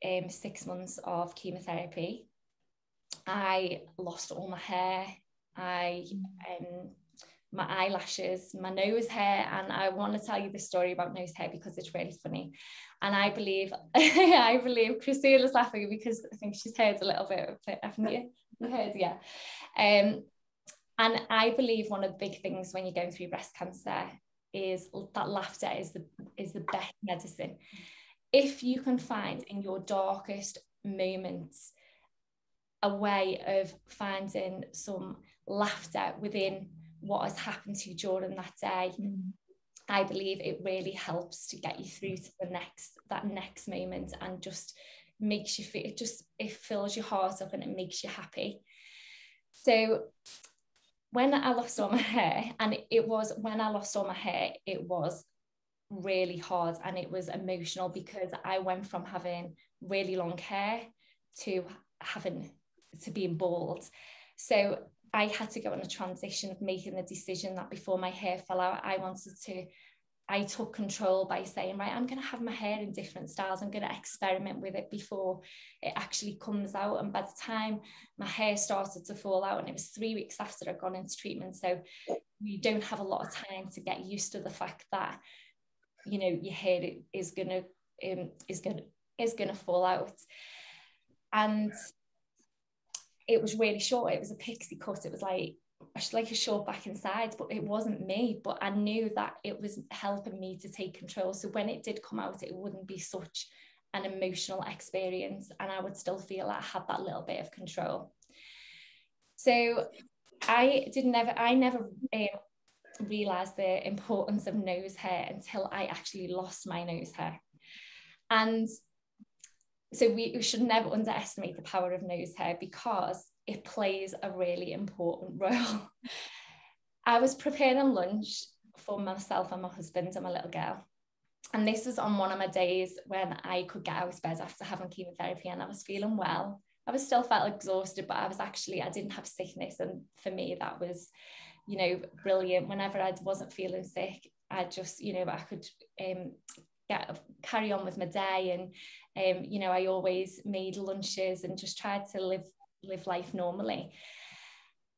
6 months of chemotherapy. I lost all my hair, my eyelashes, my nose hair, and I want to tell you the story about nose hair because it's really funny. And I believe ChriSOULa's laughing because I think she's heard a little bit of it, haven't you? You heard, yeah. And I believe one of the big things when you're going through breast cancer is that laughter is the best medicine. If you can find in your darkest moments a way of finding some laughter within what has happened to you during that day, I believe it really helps to get you through to that next moment, and just makes you feel, it fills your heart up and it makes you happy. So when I lost all my hair, and it was really hard, and it was emotional, because I went from having really long hair to being bald. So I had to go on a transition of making the decision that before my hair fell out, I wanted I took control by saying, right, I'm going to have my hair in different styles. I'm going to experiment with it before it actually comes out. And by the time my hair started to fall out, and it was 3 weeks after I'd gone into treatment, so you don't have a lot of time to get used to the fact that, you know, your hair is going to fall out. And it was really short. It was a pixie cut. It was like a short back and sides, but it wasn't me. But I knew that it was helping me to take control. So when it did come out, it wouldn't be such an emotional experience, and I would still feel like I had that little bit of control. So I never realized the importance of nose hair until I actually lost my nose hair. And so we should never underestimate the power of nose hair, because it plays a really important role. I was preparing lunch for myself and my husband and my little girl. And this was on one of my days when I could get out of bed after having chemotherapy, and I was feeling well. I was still felt exhausted, but I didn't have sickness. And for me, that was, you know, brilliant. Whenever I wasn't feeling sick, I just, you know, I could carry on with my day. And you know, I always made lunches and just tried to live life normally.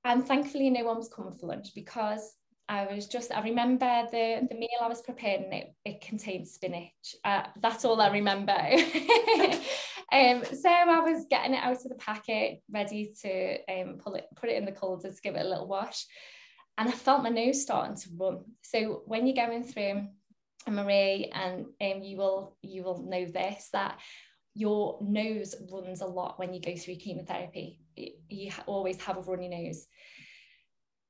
And thankfully no one was coming for lunch, because I remember the meal I was preparing, it contained spinach. That's all I remember. So I was getting it out of the packet, ready to put it in the colander to give it a little wash, and I felt my nose starting to run. So when you're going through a Marie, and you will know this, that your nose runs a lot when you go through chemotherapy. You always have a runny nose.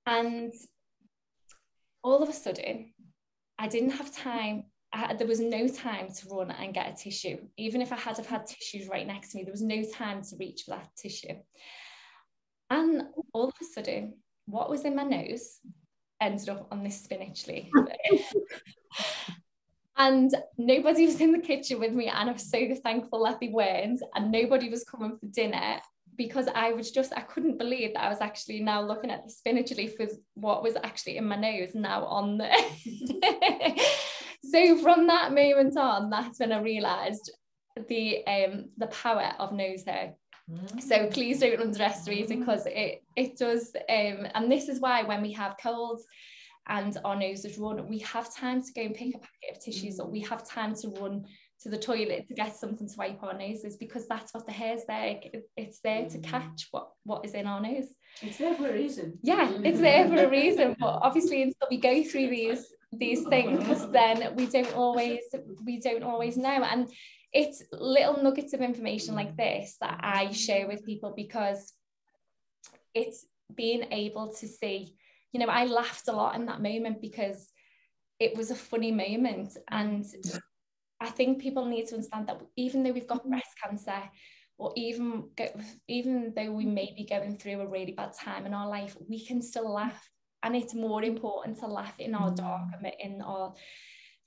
And all of a sudden, I didn't have time. There was no time to run and get a tissue. Even if I had have had tissues right next to me, there was no time to reach for that tissue. And all of a sudden, what was in my nose ended up on this spinach leaf. And nobody was in the kitchen with me, and I'm so thankful that they weren't, and nobody was coming for dinner, because I couldn't believe that I was actually now looking at the spinach leaf with what was actually in my nose now on there. So from that moment on, that's when I realised the power of nose hair. So please don't underestimate it, because it does, and this is why when we have colds and our noses run, we have time to go and pick a packet of tissues, or we have time to run to the toilet to get something to wipe our noses, because that's what the hair's there. It's there to catch what is in our nose. It's there for a reason. Yeah, it's there for a reason. But obviously, until we go through these things, then we don't always know. And it's little nuggets of information like this that I share with people, because it's being able to see. You know, I laughed a lot in that moment because it was a funny moment. And I think people need to understand that even though we've got breast cancer, or even though we may be going through a really bad time in our life, we can still laugh. And it's more important to laugh in our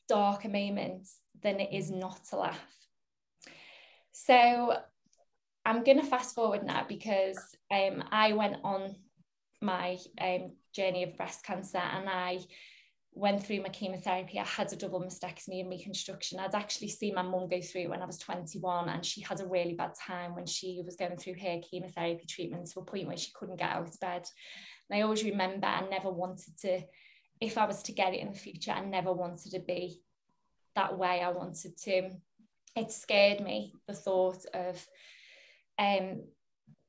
darker moments than it is not to laugh. So I'm going to fast forward now, because I went on my journey of breast cancer, and I went through my chemotherapy. I had a double mastectomy and reconstruction. I'd actually seen my mum go through it when I was 21, and she had a really bad time when she was going through her chemotherapy treatment, to a point where she couldn't get out of bed. And I always remember, I never wanted to, if I was to get it in the future, I never wanted to be that way. I wanted to, it scared me, the thought of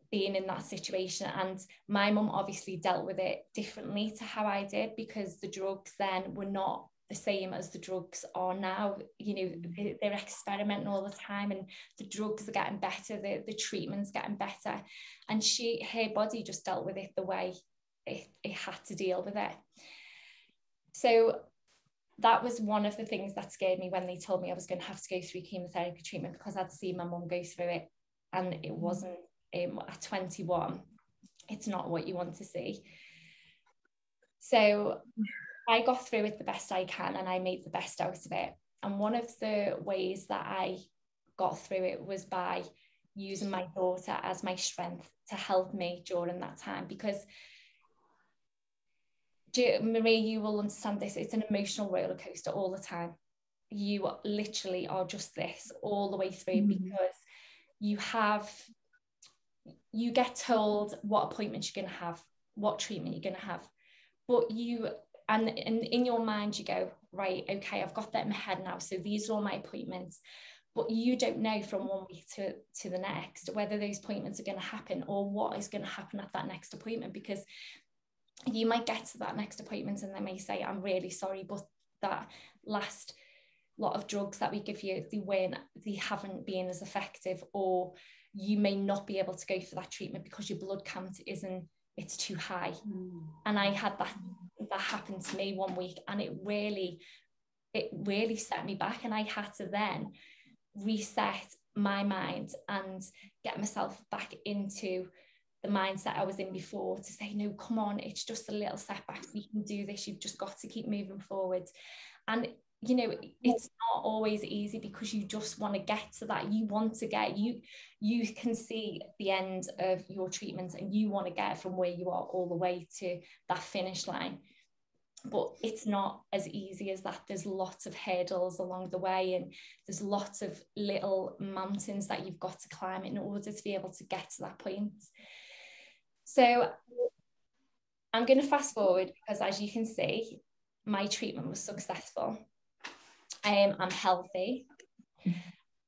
being in that situation. And my mum obviously dealt with it differently to how I did, because the drugs then were not the same as the drugs are now. You know, they're experimenting all the time, and the drugs are getting better, the treatment's getting better, and her body just dealt with it the way it had to deal with it. So that was one of the things that scared me when they told me I was going to have to go through chemotherapy treatment, because I'd seen my mum go through it, and it wasn't, at 21, it's not what you want to see. So I got through it the best I can, and I made the best out of it. And one of the ways that I got through it was by using my daughter as my strength to help me during that time, because Marie, you will understand this. It's an emotional roller coaster all the time. You literally are just this all the way through, because you get told what appointments you're going to have, what treatment you're going to have, but and in your mind you go, right, okay, I've got that in my head now, so these are all my appointments. But you don't know from one week to the next whether those appointments are going to happen or what is going to happen at that next appointment, because you might get to that next appointment and they may say, I'm really sorry, but that last lot of drugs that we give you, they haven't been as effective, or you may not be able to go for that treatment because your blood count it's too high. And I had that happen to me one week, and it really set me back, and I had to then reset my mind and get myself back into the mindset I was in before, to say, no, come on, it's just a little setback, we can do this, you've just got to keep moving forward. And you know, it's not always easy, because you just want to get to that, you can see the end of your treatment and you want to get from where you are all the way to that finish line. But it's not as easy as that. There's lots of hurdles along the way, and there's lots of little mountains that you've got to climb in order to be able to get to that point. So I'm going to fast forward, because as you can see, my treatment was successful. I'm healthy.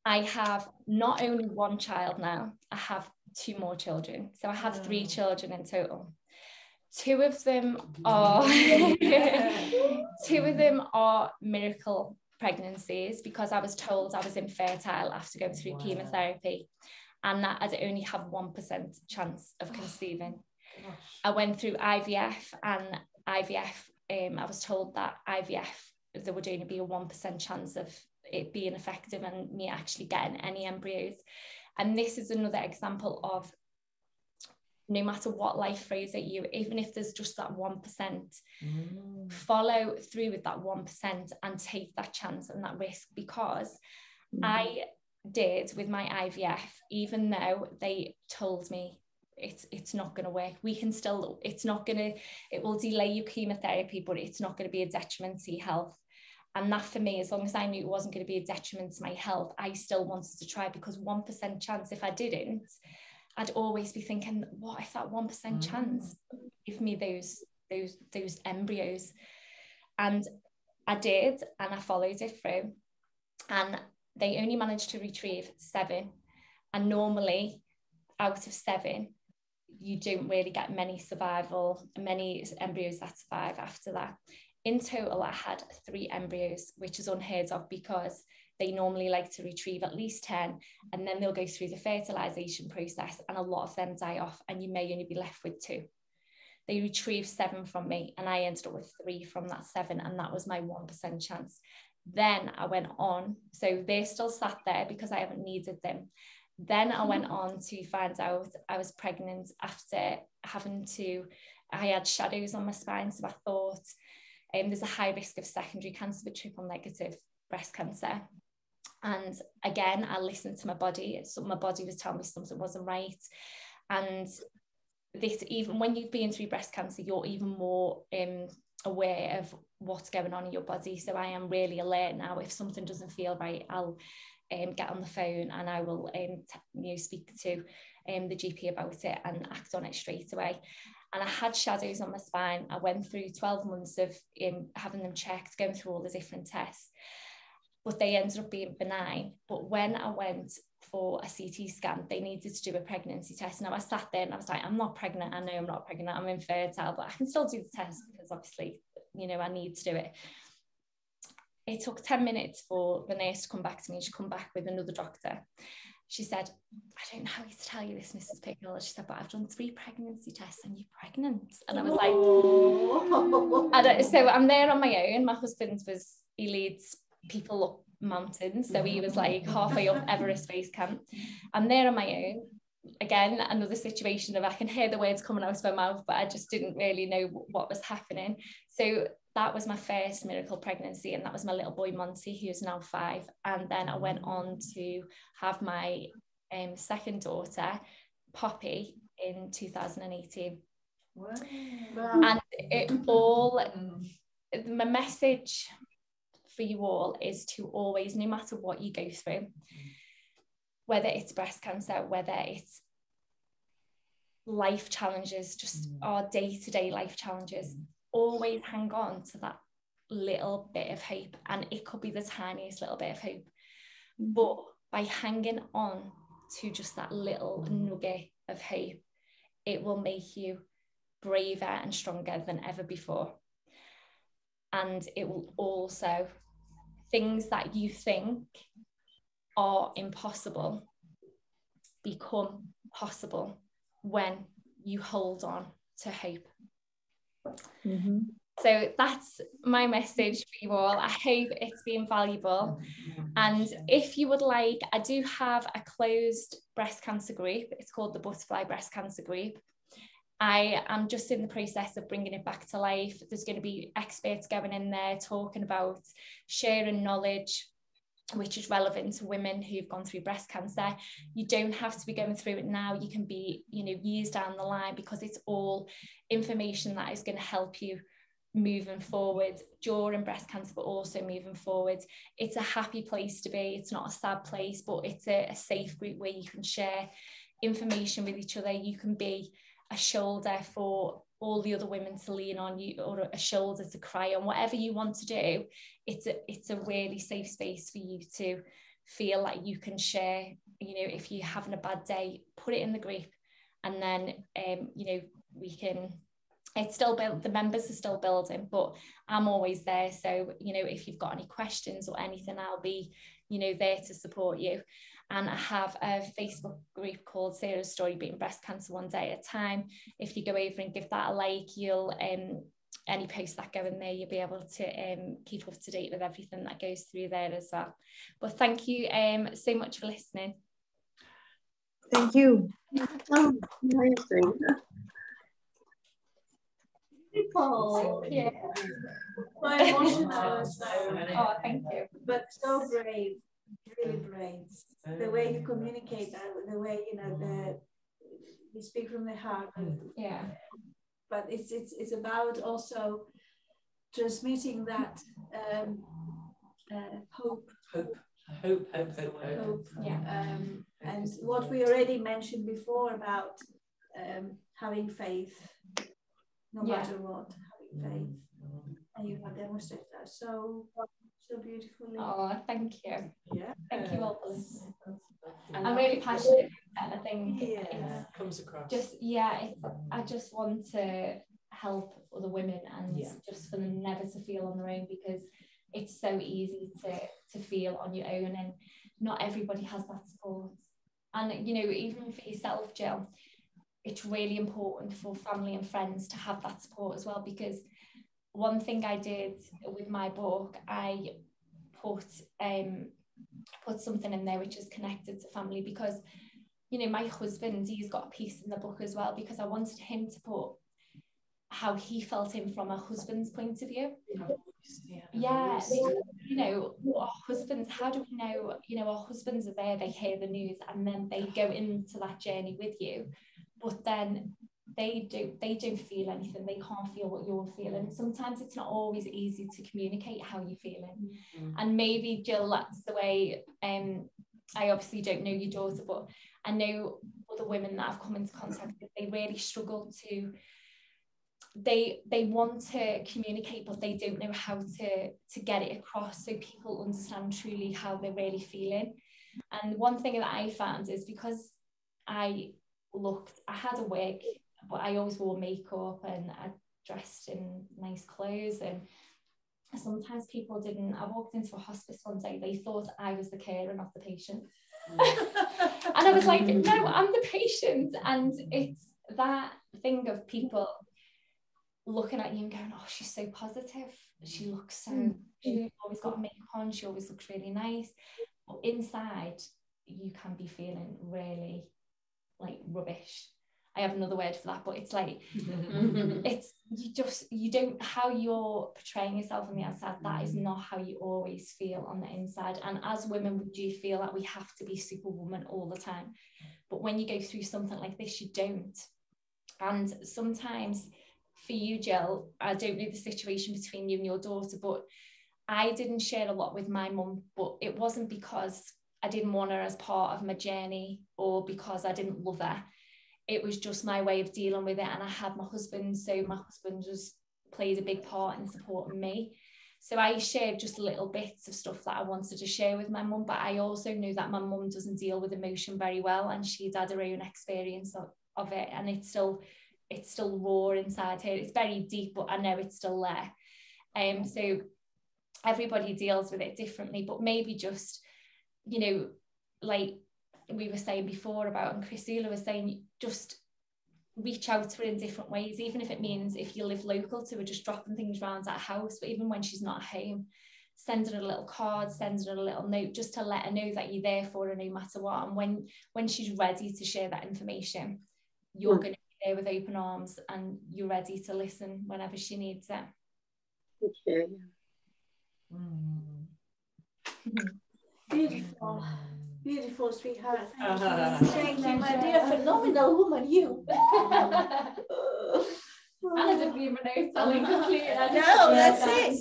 I have not only one child now, I have 2 more children. So I have 3 children in total. 2 of them are 2 of them are miracle pregnancies, because I was told I was infertile after going through chemotherapy, and that I'd only have 1% chance of conceiving. I went through IVF, and IVF, I was told that IVF, there would only be a 1% chance of it being effective and me actually getting any embryos. And this is another example of, no matter what life throws at you, even if there's just that 1%, follow through with that 1% and take that chance and that risk, because I did with my IVF, even though they told me it's not going to work. It will delay your chemotherapy, but it's not going to be a detriment to your health. And that, for me, as long as I knew it wasn't going to be a detriment to my health, I still wanted to try, because 1% chance, if I didn't, I'd always be thinking, what if that 1% chance give me those embryos? And I did, and I followed it through, and they only managed to retrieve 7. And normally, out of 7, you don't really get many embryos that survive after that. In total, I had 3 embryos, which is unheard of, because they normally like to retrieve at least 10, and then they'll go through the fertilization process, and a lot of them die off, and you may only be left with 2. They retrieved 7 from me, and I ended up with 3 from that 7, and that was my 1% chance. Then I went on, so they're still sat there because I haven't needed them. Then I went on to find out I was pregnant after I had shadows on my spine, so I thought there's a high risk of secondary cancer with triple negative breast cancer. And again, I listened to my body. So my body was telling me something wasn't right. And this, even when you've been through breast cancer, you're even more aware of what's going on in your body. So I am really alert now. If something doesn't feel right, I'll get on the phone and I will speak to the GP about it and act on it straight away. And I had shadows on my spine. I went through 12 months of having them checked, going through all the different tests, but they ended up being benign. But when I went for a CT scan, they needed to do a pregnancy test. Now I sat there and I was like, I'm not pregnant. I know I'm not pregnant. I'm infertile, but I can still do the test because obviously, I need to do it. It took 10 minutes for the nurse to come back to me. She come back with another doctor. She said, I don't know how to tell you this, Mrs. Pickles. She said, but I've done 3 pregnancy tests and you're pregnant. And I was like, so I'm there on my own. My husband he leads people up mountains. So he was like halfway up Everest base camp. I'm there on my own. Again, another situation of I can hear the words coming out of my mouth, but I just didn't really know what was happening. So that was my first miracle pregnancy, and that was my little boy Monty, who's now 5. And then I went on to have my second daughter, Poppy, in 2018. Wow. And it all, my message for you all is to always, no matter what you go through, whether it's breast cancer, whether it's life challenges, just our day-to-day life challenges, always hang on to that little bit of hope. And it could be the tiniest little bit of hope, but by hanging on to just that little nugget of hope, it will make you braver and stronger than ever before. And it will also, things that you think are impossible become possible when you hold on to hope. So that's my message for you all. I hope it's been valuable. And if you would like, I do have a closed breast cancer group. It's called the Butterfly Breast Cancer Group. I am just in the process of bringing it back to life. There's going to be experts going in there talking about sharing knowledge which is relevant to women who've gone through breast cancer. You don't have to be going through it now. You can be, years down the line, because it's all information that is going to help you moving forward during breast cancer, but also moving forward. It's a happy place to be. It's not a sad place, but it's a safe group where you can share information with each other. You can be a shoulder for all the other women to lean on, you, or a shoulder to cry on, whatever you want to do. It's a really safe space for you to feel like you can share. If you're having a bad day, put it in the group, and then we can. It's still built, the members are still building, but I'm always there. So if you've got any questions or anything, I'll be there to support you. And I have a Facebook group called Sarah's Story Beating Breast Cancer One Day at a Time. If you go over and give that a like, you'll any posts that go in there, you'll be able to keep up to date with everything that goes through there as well. But thank you so much for listening. Thank you. Oh, amazing. Pickles. Yeah. My emotional. Oh, thank you. But so brave, really brave. The way you communicate, the way you speak from the heart. Yeah. But it's about also transmitting that hope. Hope. Yeah. And what we already mentioned before about having faith, no matter what, having faith. And you have demonstrated that so beautifully. Oh, thank you. Yeah. Thank you all for listening. I'm really passionate about that. I think it comes across. I just want to help other women, and just for them never to feel on their own, because it's so easy to feel on your own, and not everybody has that support. And even for yourself, Jill, it's really important for family and friends to have that support as well, because one thing I did with my book, I put something in there which is connected to family, because my husband, he's got a piece in the book as well, because I wanted him to put how he felt in from a husband's point of view. Yeah, our husbands, how do we know, our husbands are there, they hear the news, and then they go into that journey with you, but then they don't feel anything. They can't feel what you're feeling. Sometimes it's not always easy to communicate how you're feeling. And maybe, Jill, that's the way. I obviously don't know your daughter, but I know other women that I've come into contact with, they really struggle to, they want to communicate, but they don't know how to get it across so people understand truly how they're really feeling. And one thing that I found is, because I had a wig, but I always wore makeup and I dressed in nice clothes, and sometimes people didn't. I walked into a hospice one day, they thought I was the carer, not the patient. And I was like, no, I'm the patient. And it's that thing of people looking at you and going, oh, she's so positive, she looks so, she's always got makeup on, she always looks really nice, but inside you can be feeling really like rubbish. I have another word for that, but it's like you don't, how you're portraying yourself on the outside, that is not how you always feel on the inside. And as women, we do feel like we have to be superwoman all the time, but when you go through something like this, you don't. And sometimes for you, Jill, I don't know the situation between you and your daughter, but I didn't share a lot with my mum, but it wasn't because I didn't want her as part of my journey or because I didn't love her. It was just my way of dealing with it. And I had my husband, so my husband played a big part in supporting me. So I shared just little bits of stuff that I wanted to share with my mum, but I also knew that my mum doesn't deal with emotion very well, and she's had her own experience of it, and it's still raw inside her. It's very deep, but I know it's still there. So everybody deals with it differently, but maybe just, you know, like we were saying before about, and ChriSOULa was saying, just reach out to her in different ways, even if it means if you live local to her, just dropping things around at her house, but even when she's not at home, send her a little card, send her a little note, just to let her know that you're there for her no matter what. And when she's ready to share that information, you're going to be there with open arms, and you're ready to listen whenever she needs it. Okay. Beautiful. Beautiful, sweetheart. Thank you, my dear, phenomenal woman, you. I didn't even know something completely. No, that's it.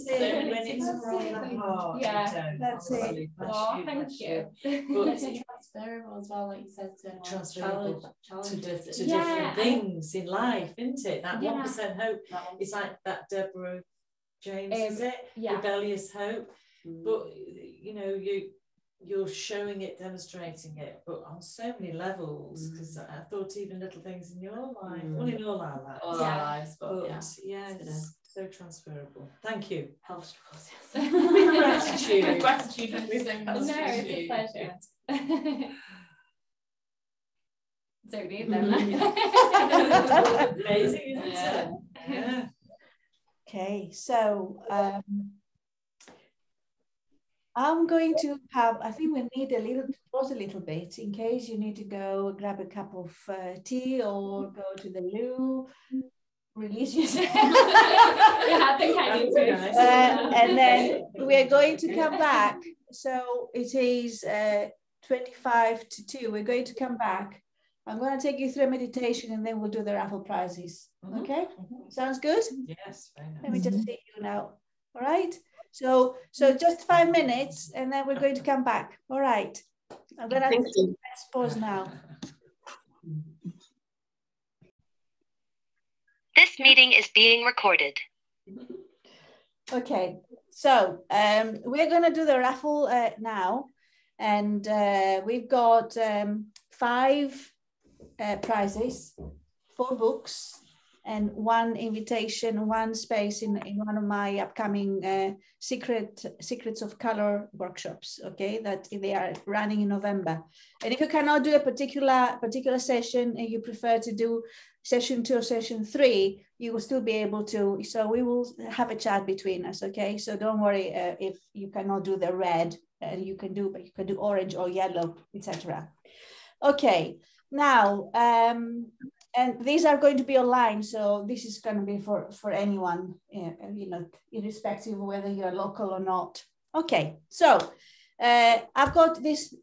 When it's from the heart, yeah, that's it. Oh, thank you. But it's transferable as well, like you said, to transferable to challenges. different things in life, isn't it? That 1% hope. That It's like that Deborah James, is it? Yeah. Rebellious hope. But you know, you're showing it, demonstrating it, but on so many levels, because I thought even little things in your life, well, in all our lives, our lives, but it's so transferable. Thank you. Health struggles, yes. With gratitude. With gratitude and everything. No, it's a pleasure. Don't need them. Amazing, isn't it? Yeah. Okay, so I'm going to have, I think we need pause a little bit in case you need to go grab a cup of tea or go to the loo, release yourself. I think I need to. And then we're going to come back. So it is 25 to 2. We're going to come back. I'm going to take you through a meditation, and then we'll do the raffle prizes. Okay? Sounds good? Yes, very nice. Let me just see you now. All right? So just 5 minutes, and then we're going to come back. All right. I'm going to pause now. This meeting is being recorded. Okay. So we're going to do the raffle now, and we've got 5 prizes, 4 books, and 1 invitation, 1 space in one of my upcoming Secrets of Color workshops, okay, that they are running in November. And if you cannot do a particular session and you prefer to do session 2 or session 3, you will still be able to, so we will have a chat between us, okay? So don't worry if you cannot do the red, but you can do orange or yellow, etc. Okay, now, and these are going to be online, so this is going to be for anyone, you know, irrespective of whether you're local or not. Okay, so I've got this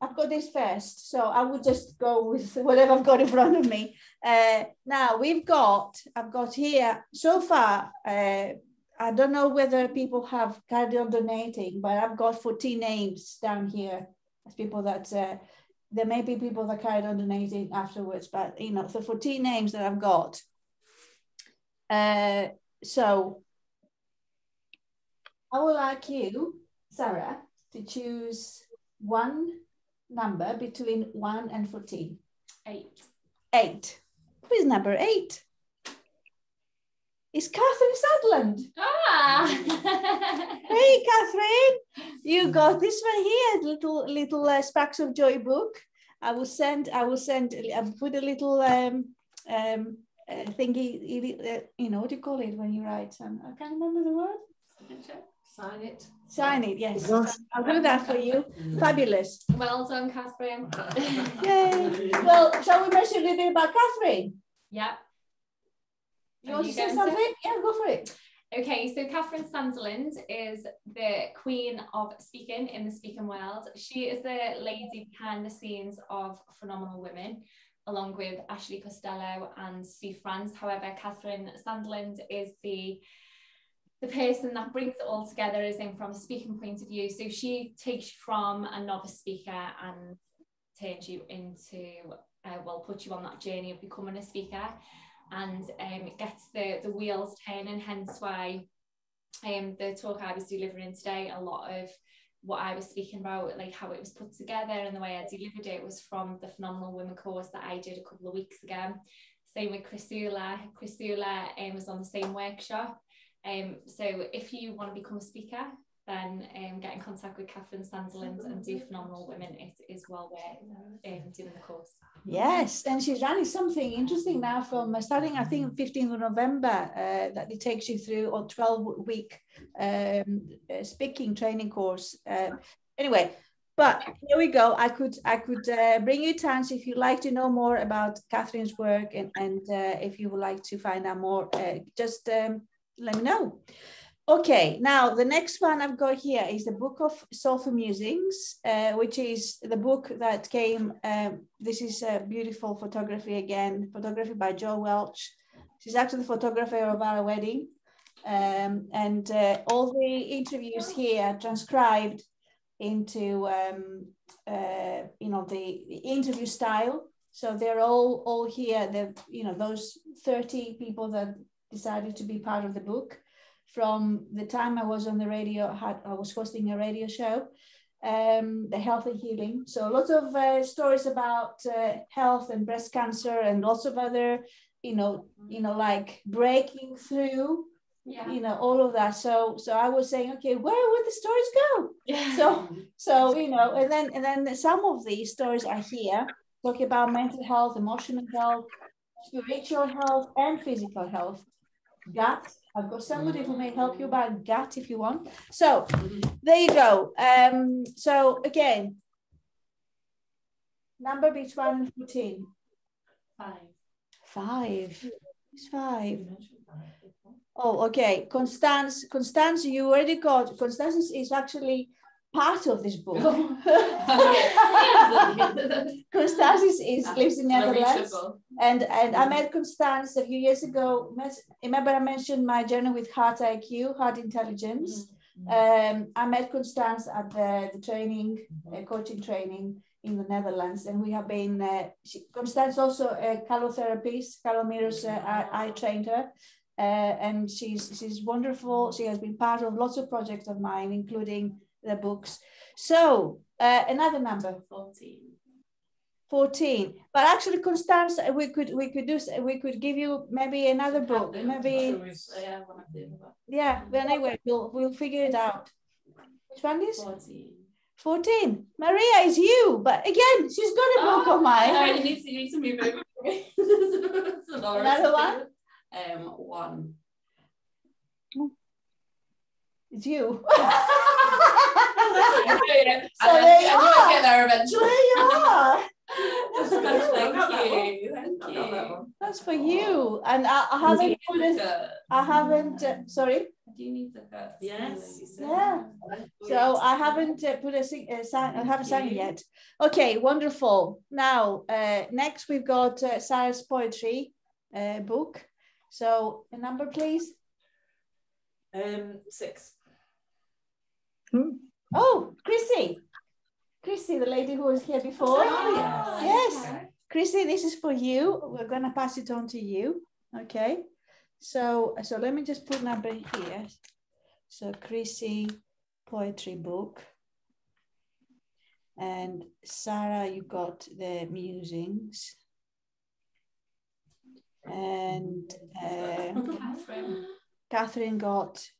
first, so I would just go with whatever I've got in front of me. Now I've got here so far. I don't know whether people have carried on donating, but I've got 14 names down here as people that. There may be people that carried on donating afterwards, but you know, so 14 names that I've got. So I would like you, Sarah, to choose one number between 1 and 14. 8. 8. Who is number 8? It's Catherine Sutherland. Ah! Hey, Catherine, you got this one here, little Sparks of Joy book. I will put a little thingy, you know, what do you call it when you write? I can't remember the word. Sign it. Sign it, yes. I'll do that for you. Fabulous. Well done, Catherine. Yay. Well, shall we mention a little bit about Catherine? Yeah. You want to say something? Yeah, go for it. Okay, so Catherine Sutherland is the queen of speaking in the speaking world. She is the lady behind the scenes of Phenomenal Women, along with Ashley Costello and Sue France. However, Catherine Sandland is the person that brings it all together, as in from a speaking point of view. So she takes you from a novice speaker and turns you into, puts you on that journey of becoming a speaker, and gets the wheels turning, hence why the talk I was delivering today, a lot of what I was speaking about, like how it was put together and the way I delivered it, was from the Phenomenal Women course that I did a couple of weeks ago. Same with ChriSOULa. ChriSOULa was on the same workshop. So if you want to become a speaker, then get in contact with Catherine Sandland and do Phenomenal Women. It is well worth doing the course. Yes, and she's running something interesting now from starting, I think, 15th of November, that it takes you through a 12-week speaking training course. Anyway, but here we go. I could bring you chance if you'd like to know more about Catherine's work, and if you would like to find out more, just let me know. Okay, now the next one I've got here is the Book of Soulful Musings, which is the book that came, this is beautiful photography again, photography by Jo Welch. She's actually the photographer of our wedding. And all the interviews here are transcribed into, the interview style. So they're all here, those 30 people that decided to be part of the book. From the time I was on the radio, I was hosting a radio show, the health and healing. So lots of stories about health and breast cancer, and lots of other, like breaking through, all of that. So I was saying, okay, where would the stories go? Yeah. So and then some of these stories are here, talking about mental health, emotional health, spiritual health, and physical health. Gut. I've got somebody who may help you about gut if you want. So there you go. So again, number between 1 and 14. 5. It's 5. Oh, okay. Constance, you already got. Constance is actually part of this book. Constance lives in Netherlands, and I met Constance a few years ago. Remember I mentioned my journey with Heart IQ, Heart Intelligence. I met Constance at the training, coaching training in the Netherlands, and we have been. Constance also a calotherapist. Calometers, I trained her, and she's wonderful. She has been part of lots of projects of mine, including the books. So another number, 14. But actually, Constance, we could give you maybe another book, maybe. Yeah. But anyway, we'll figure it out. Which one is 14? Maria is you, but again, she's got a book of mine. You need to move over. Another one. 1. It's you. So there you are. Get there eventually. There you are. Thank you. That's for you. And I haven't put it. I haven't. Sorry. Do you need the cups? Yes. Yeah. So I haven't put a sign. I haven't signed it yet. Okay. Wonderful. Now, next we've got Sarah's poetry book. So a number, please. 6. Oh, Chrissy, the lady who was here before. Oh, yes. Chrissy, this is for you. We're going to pass it on to you. Okay. So let me just put number here. So Chrissy, poetry book. And Sarah, you got the musings. And Catherine got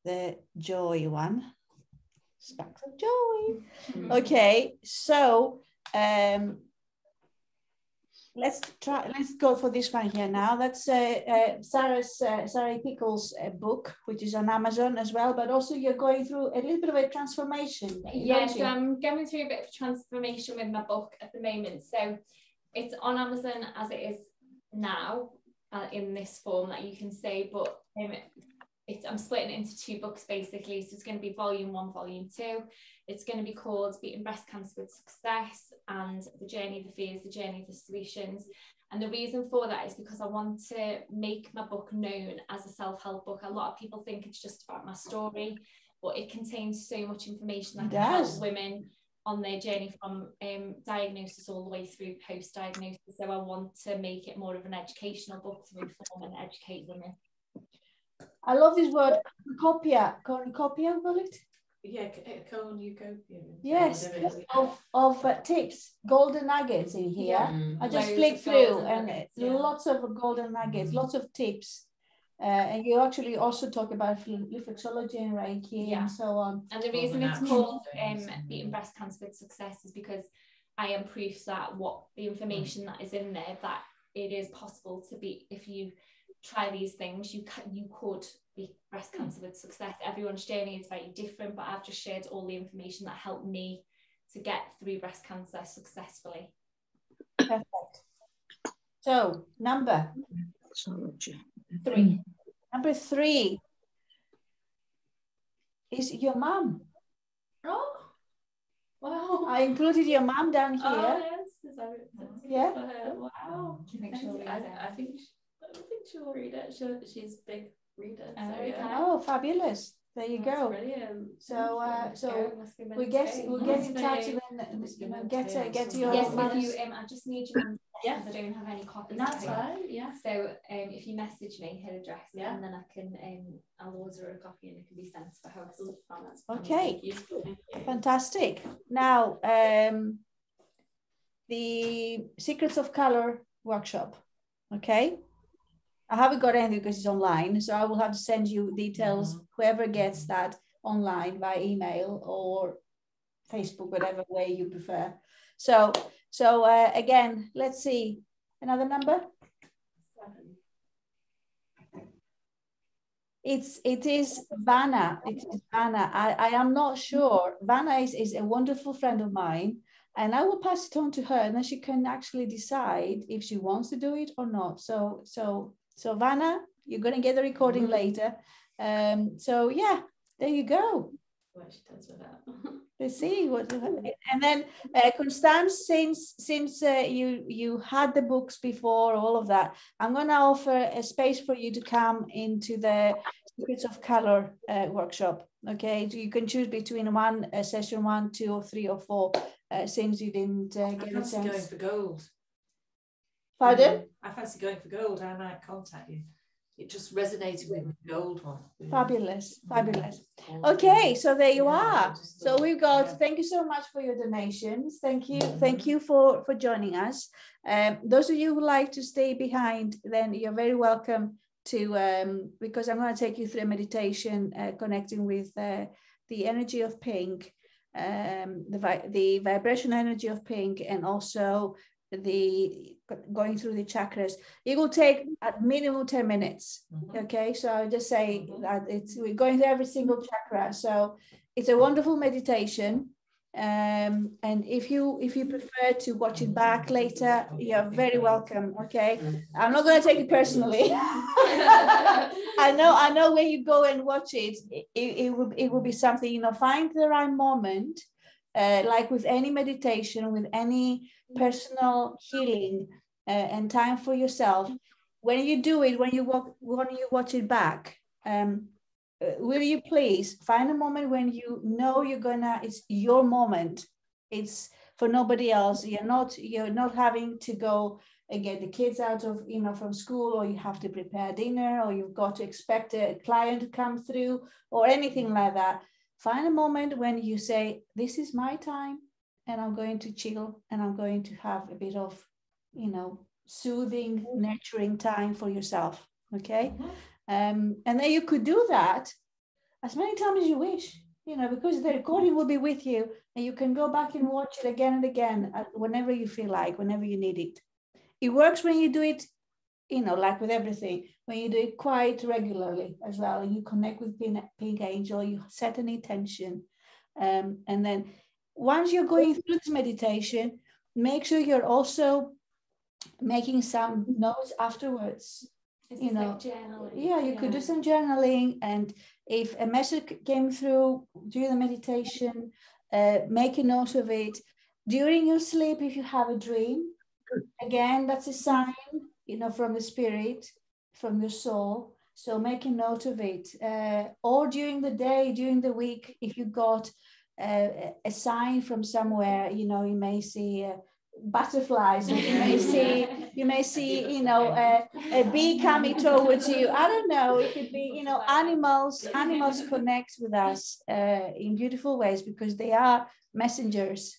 the joy one. Sparks of joy. Okay, so let's go for this one here now. That's Sarah Pickles' book, which is on Amazon as well, but also you're going through a little bit of a transformation. Yes, I'm going through a bit of transformation with my book at the moment. So it's on Amazon as it is now, in this form that you can see, but I'm splitting it into 2 books basically. So it's going to be volume 1, volume 2. It's going to be called Beating Breast Cancer with Success and The Journey of the Fears, The Journey of the Solutions. And the reason for that is because I want to make my book known as a self-help book. A lot of people think it's just about my story, but it contains so much information that can help women on their journey from diagnosis all the way through post-diagnosis. So I want to make it more of an educational book to inform and educate women. I love this word, cornucopia, call it? Yeah, cornucopia. Yes, of tips, golden nuggets in here. Yeah. I just flicked through and lots of golden nuggets, lots of tips. And you actually also talk about reflexology and Reiki and so on. And the reason it's called Beating Breast Cancer with Success is because I am proof that the information that is in there, that it is possible to be, if you try these things, you could beat breast cancer with success. Everyone's journey is very different, but I've just shared all the information that helped me to get through breast cancer successfully. Perfect. So number 3. Number 3 is your mum. Oh, wow. I included your mum down here. Oh, yes. Wow. Do you think she'll read it? I think she'll read it. She's a big reader. So, Okay. Oh, fabulous. There you go. Brilliant. So we get in touch and get your yes, if you I just need your mum's yes. because I don't have any copies. That's fine. Yeah. So if you message me her address, yeah, and then I can I'll order a copy and it can be sent to the house. Okay. Fantastic. Now the Secrets of Color workshop. Okay. I haven't got anything because it's online, so I will have to send you details, whoever gets that online by email or Facebook, whatever way you prefer. So again, let's see, another number. 7. It is Vanna. It is Vanna. I am not sure. Vanna is a wonderful friend of mine. And I will pass it on to her, and then she can actually decide if she wants to do it or not. So Vanna, you're going to get the recording later. So yeah, there you go. What she does with that. Let's see what. And then Constance, since you had the books before, all of that, I'm going to offer a space for you to come into the Secrets of Color workshop. Okay, so you can choose between session 1, 2, or 3, or 4. Since you didn't get a chance. I fancy going for gold. Pardon? I fancy going for gold. I might contact you. It just resonated with the gold one. Fabulous, fabulous. Okay, so there you are. So we've got, thank you so much for your donations. Thank you for joining us. Those of you who like to stay behind, then you're very welcome to, because I'm going to take you through a meditation connecting with the energy of pink. The vibration energy of pink, and also the going through the chakras. It will take at minimum 10 minutes. Okay, so I'll just say that we're going through every single chakra. So it's a wonderful meditation. And if you prefer to watch it back later, you're very welcome. Okay, I'm not going to take it personally. I know when you go and watch it, it will be something, find the right moment, like with any meditation, with any personal healing and time for yourself. When you do it, when you watch it back, will you please find a moment when you know it's your moment. It's for nobody else. You're not having to go and get the kids out of, from school, or you have to prepare dinner, or you've got to expect a client to come through, or anything like that. Find a moment when you say, this is my time, and I'm going to chill, and I'm going to have a bit of, soothing, nurturing time for yourself. Okay. And then you could do that as many times as you wish, because the recording will be with you, and you can go back and watch it again and again, whenever you feel like, whenever you need it. It works when you do it, like with everything, when you do it quite regularly as well, and you connect with Pink Angel, you set an intention. And then once you're going through this meditation, make sure you're also making some notes afterwards. you know, like journaling. Yeah, you could do some journaling, and if a message came through during the meditation, make a note of it. During your sleep, if you have a dream, again, that's a sign, you know, from the spirit, from your soul. So make a note of it. Or during the day, during the week, if you got a sign from somewhere, you know, you may see butterflies, or you may see, you know, a bee coming towards you. I don't know. It could be, you know, animals connect with us in beautiful ways because they are messengers.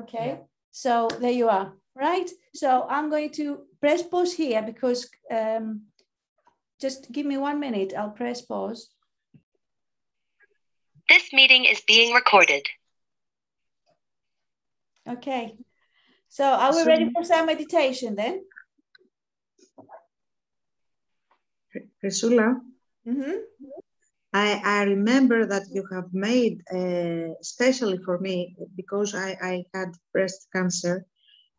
Okay. So there you are. Right. So I'm going to press pause here because just give me 1 minute. I'll press pause. This meeting is being recorded. Okay. So are we ready for some meditation then? ChriSOULa, I remember that you have made, especially for me, because I had breast cancer,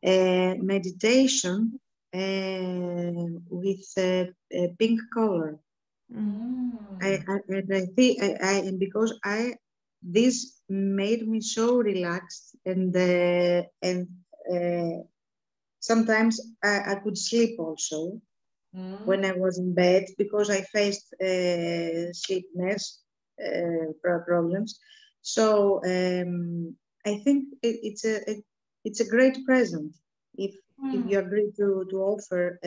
meditation with a pink color. I think because this made me so relaxed, and sometimes I could sleep also when I was in bed, because I faced sleepiness problems. So I think it's a great present if you agree to offer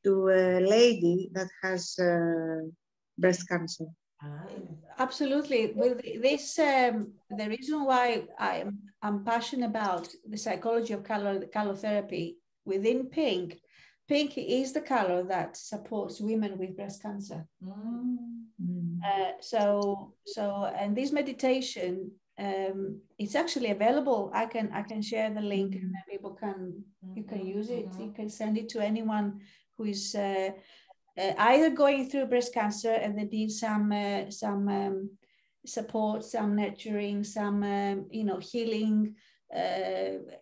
to a lady that has breast cancer. Absolutely. With this, the reason why I'm passionate about the psychology of color therapy within pink is the color that supports women with breast cancer. And this meditation, it's actually available. I can share the link, and people you can use it. You can send it to anyone who is either going through breast cancer and they need some support, some nurturing, some you know, healing,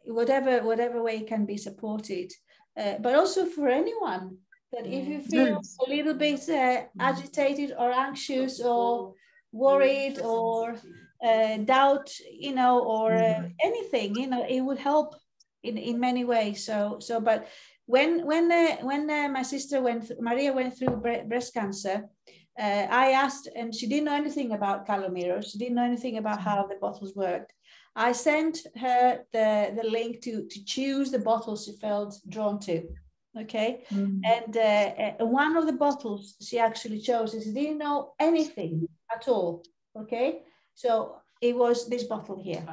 whatever way can be supported. But also for anyone that if you feel a little bit agitated or anxious or worried or doubt, you know, or anything, you know, it would help in many ways. But when my sister Maria went through breast cancer, I asked, and she didn't know anything about color mirrors. She didn't know anything about how the bottles worked. I sent her the link to choose the bottles she felt drawn to. Okay. And one of the bottles she actually chose, she didn't know anything at all. Okay. So it was this bottle here.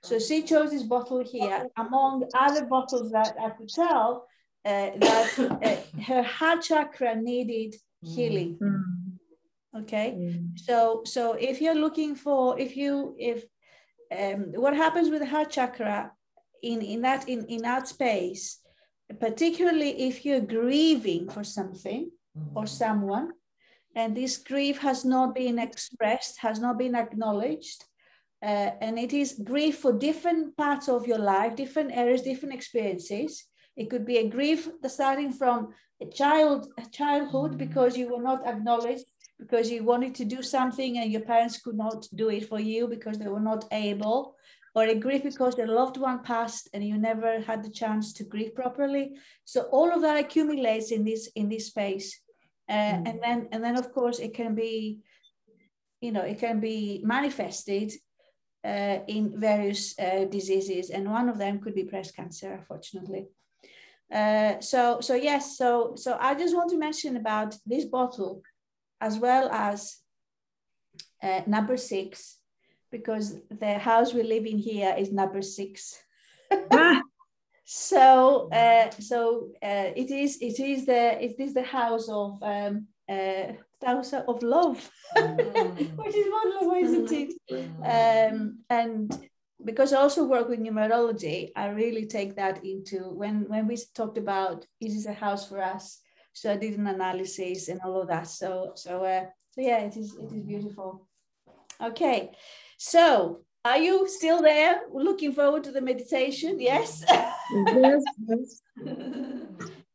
So she chose this bottle here among other bottles that I could tell that her heart chakra needed healing. Okay. So if you're looking for, what happens with the heart chakra in that space, particularly if you're grieving for something or someone, and this grief has not been expressed, has not been acknowledged, and it is grief for different parts of your life, different areas, different experiences. It could be a grief starting from a childhood because you were not acknowledged, because you wanted to do something and your parents could not do it for you because they were not able, or a grief because a loved one passed and you never had the chance to grieve properly. So all of that accumulates in this space, and then of course it can be, you know, it can be manifested in various diseases, and one of them could be breast cancer, unfortunately. So I just want to mention about this bottle, as well as number 6, because the house we live in here is number 6. So it is the house of love, which is wonderful, isn't it? And because I also work with numerology, I really take that into when we talked about is this a house for us. So I did an analysis and all of that. So yeah, it is beautiful. Okay, so are you still there? Looking forward to the meditation? Yes. Yes.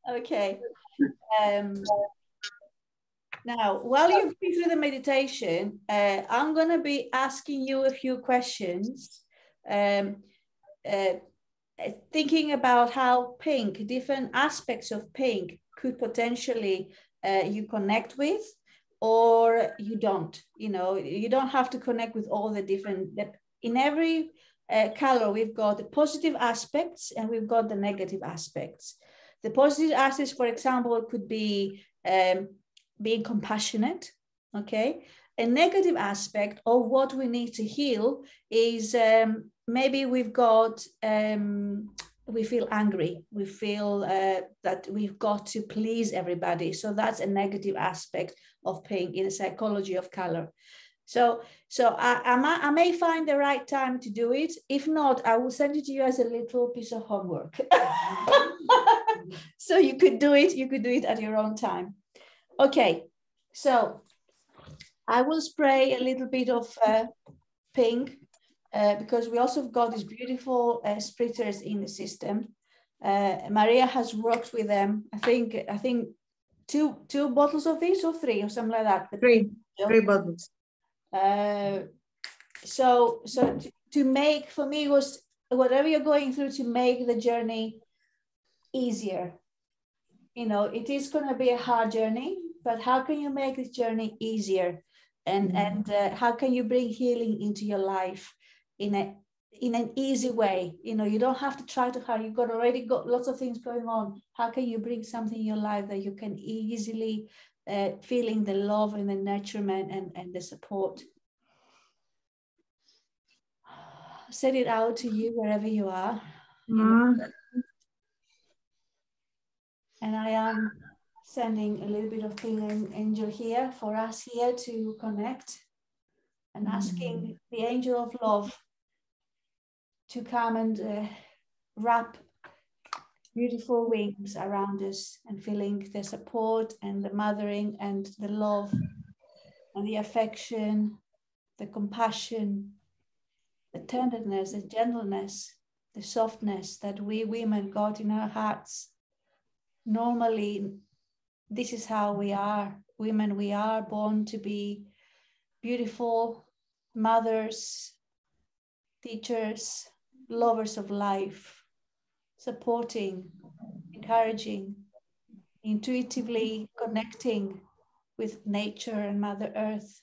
Okay. Now, while you're going through the meditation, I'm going to be asking you a few questions, thinking about how pink, different aspects of pink could potentially you connect with, or you don't. You know, you don't have to connect with all the different, in every color, we've got the positive aspects and we've got the negative aspects. The positive aspects, for example, could be being compassionate, okay? A negative aspect of what we need to heal is maybe we've got, we feel angry, we feel that we've got to please everybody. So that's a negative aspect of pink in the psychology of color. So I may find the right time to do it. If not, I will send it to you as a little piece of homework. So you could do it at your own time. Okay, so I will spray a little bit of pink because we also got these beautiful spritzers in the system. Maria has worked with them. I think two bottles of this, or three, or something like that. Three bottles. So to make, for me, was whatever you're going through, to make the journey easier. You know, it is going to be a hard journey, but how can you make this journey easier? And how can you bring healing into your life in an easy way? You know, you don't have to try too hard. You've already got lots of things going on. How can you bring something in your life that you can easily feeling the love and the nurturement and the support? Set it out to you wherever you are. And I am sending a little bit of healing angel here for us here to connect, and asking the angel of love to come and wrap beautiful wings around us, and feeling the support and the mothering and the love and the affection, the compassion, the tenderness, the gentleness, the softness that we women got in our hearts. Normally, this is how we are. Women, we are born to be beautiful mothers, teachers, lovers of life, supporting, encouraging, intuitively connecting with nature and Mother Earth,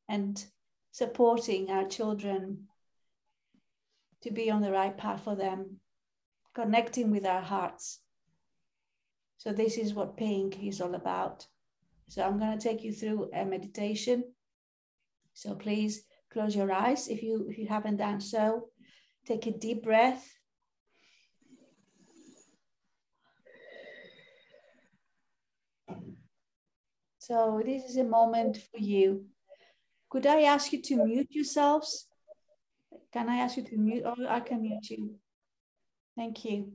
and supporting our children to be on the right path for them, connecting with our hearts. So this is what pink is all about. So I'm going to take you through a meditation. So please close your eyes if you haven't done so. Take a deep breath. So this is a moment for you. Could I ask you to mute yourselves? Can I ask you to mute, or I can mute you? Thank you.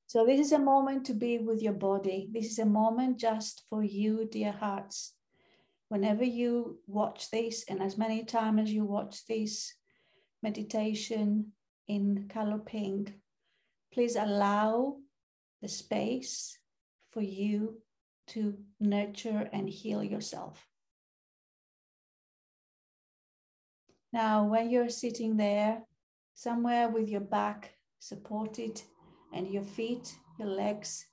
So this is a moment to be with your body. This is a moment just for you, dear hearts. Whenever you watch this, and as many times as you watch this meditation in color pink, please allow the space for you to nurture and heal yourself. Now, when you're sitting there, somewhere with your back supported and your feet, your legs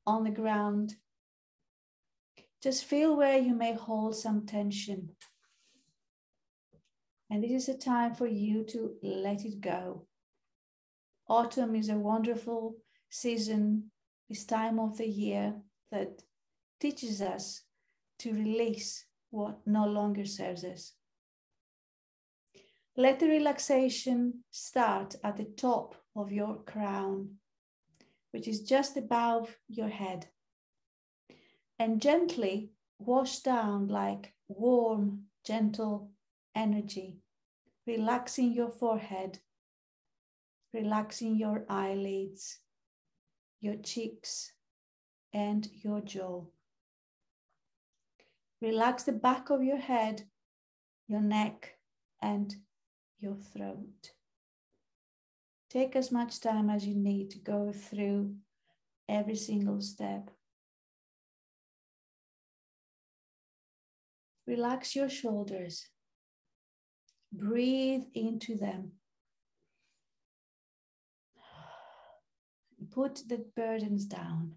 on the ground, just feel where you may hold some tension. And this is a time for you to let it go. Autumn is a wonderful season, this time of the year, that teaches us to release what no longer serves us. Let the relaxation start at the top of your crown, which is just above your head, and gently wash down like warm, gentle energy, relaxing your forehead, relaxing your eyelids, your cheeks, and your jaw. Relax the back of your head, your neck, and your throat. Take as much time as you need to go through every single step. Relax your shoulders. Breathe into them. Put the burdens down.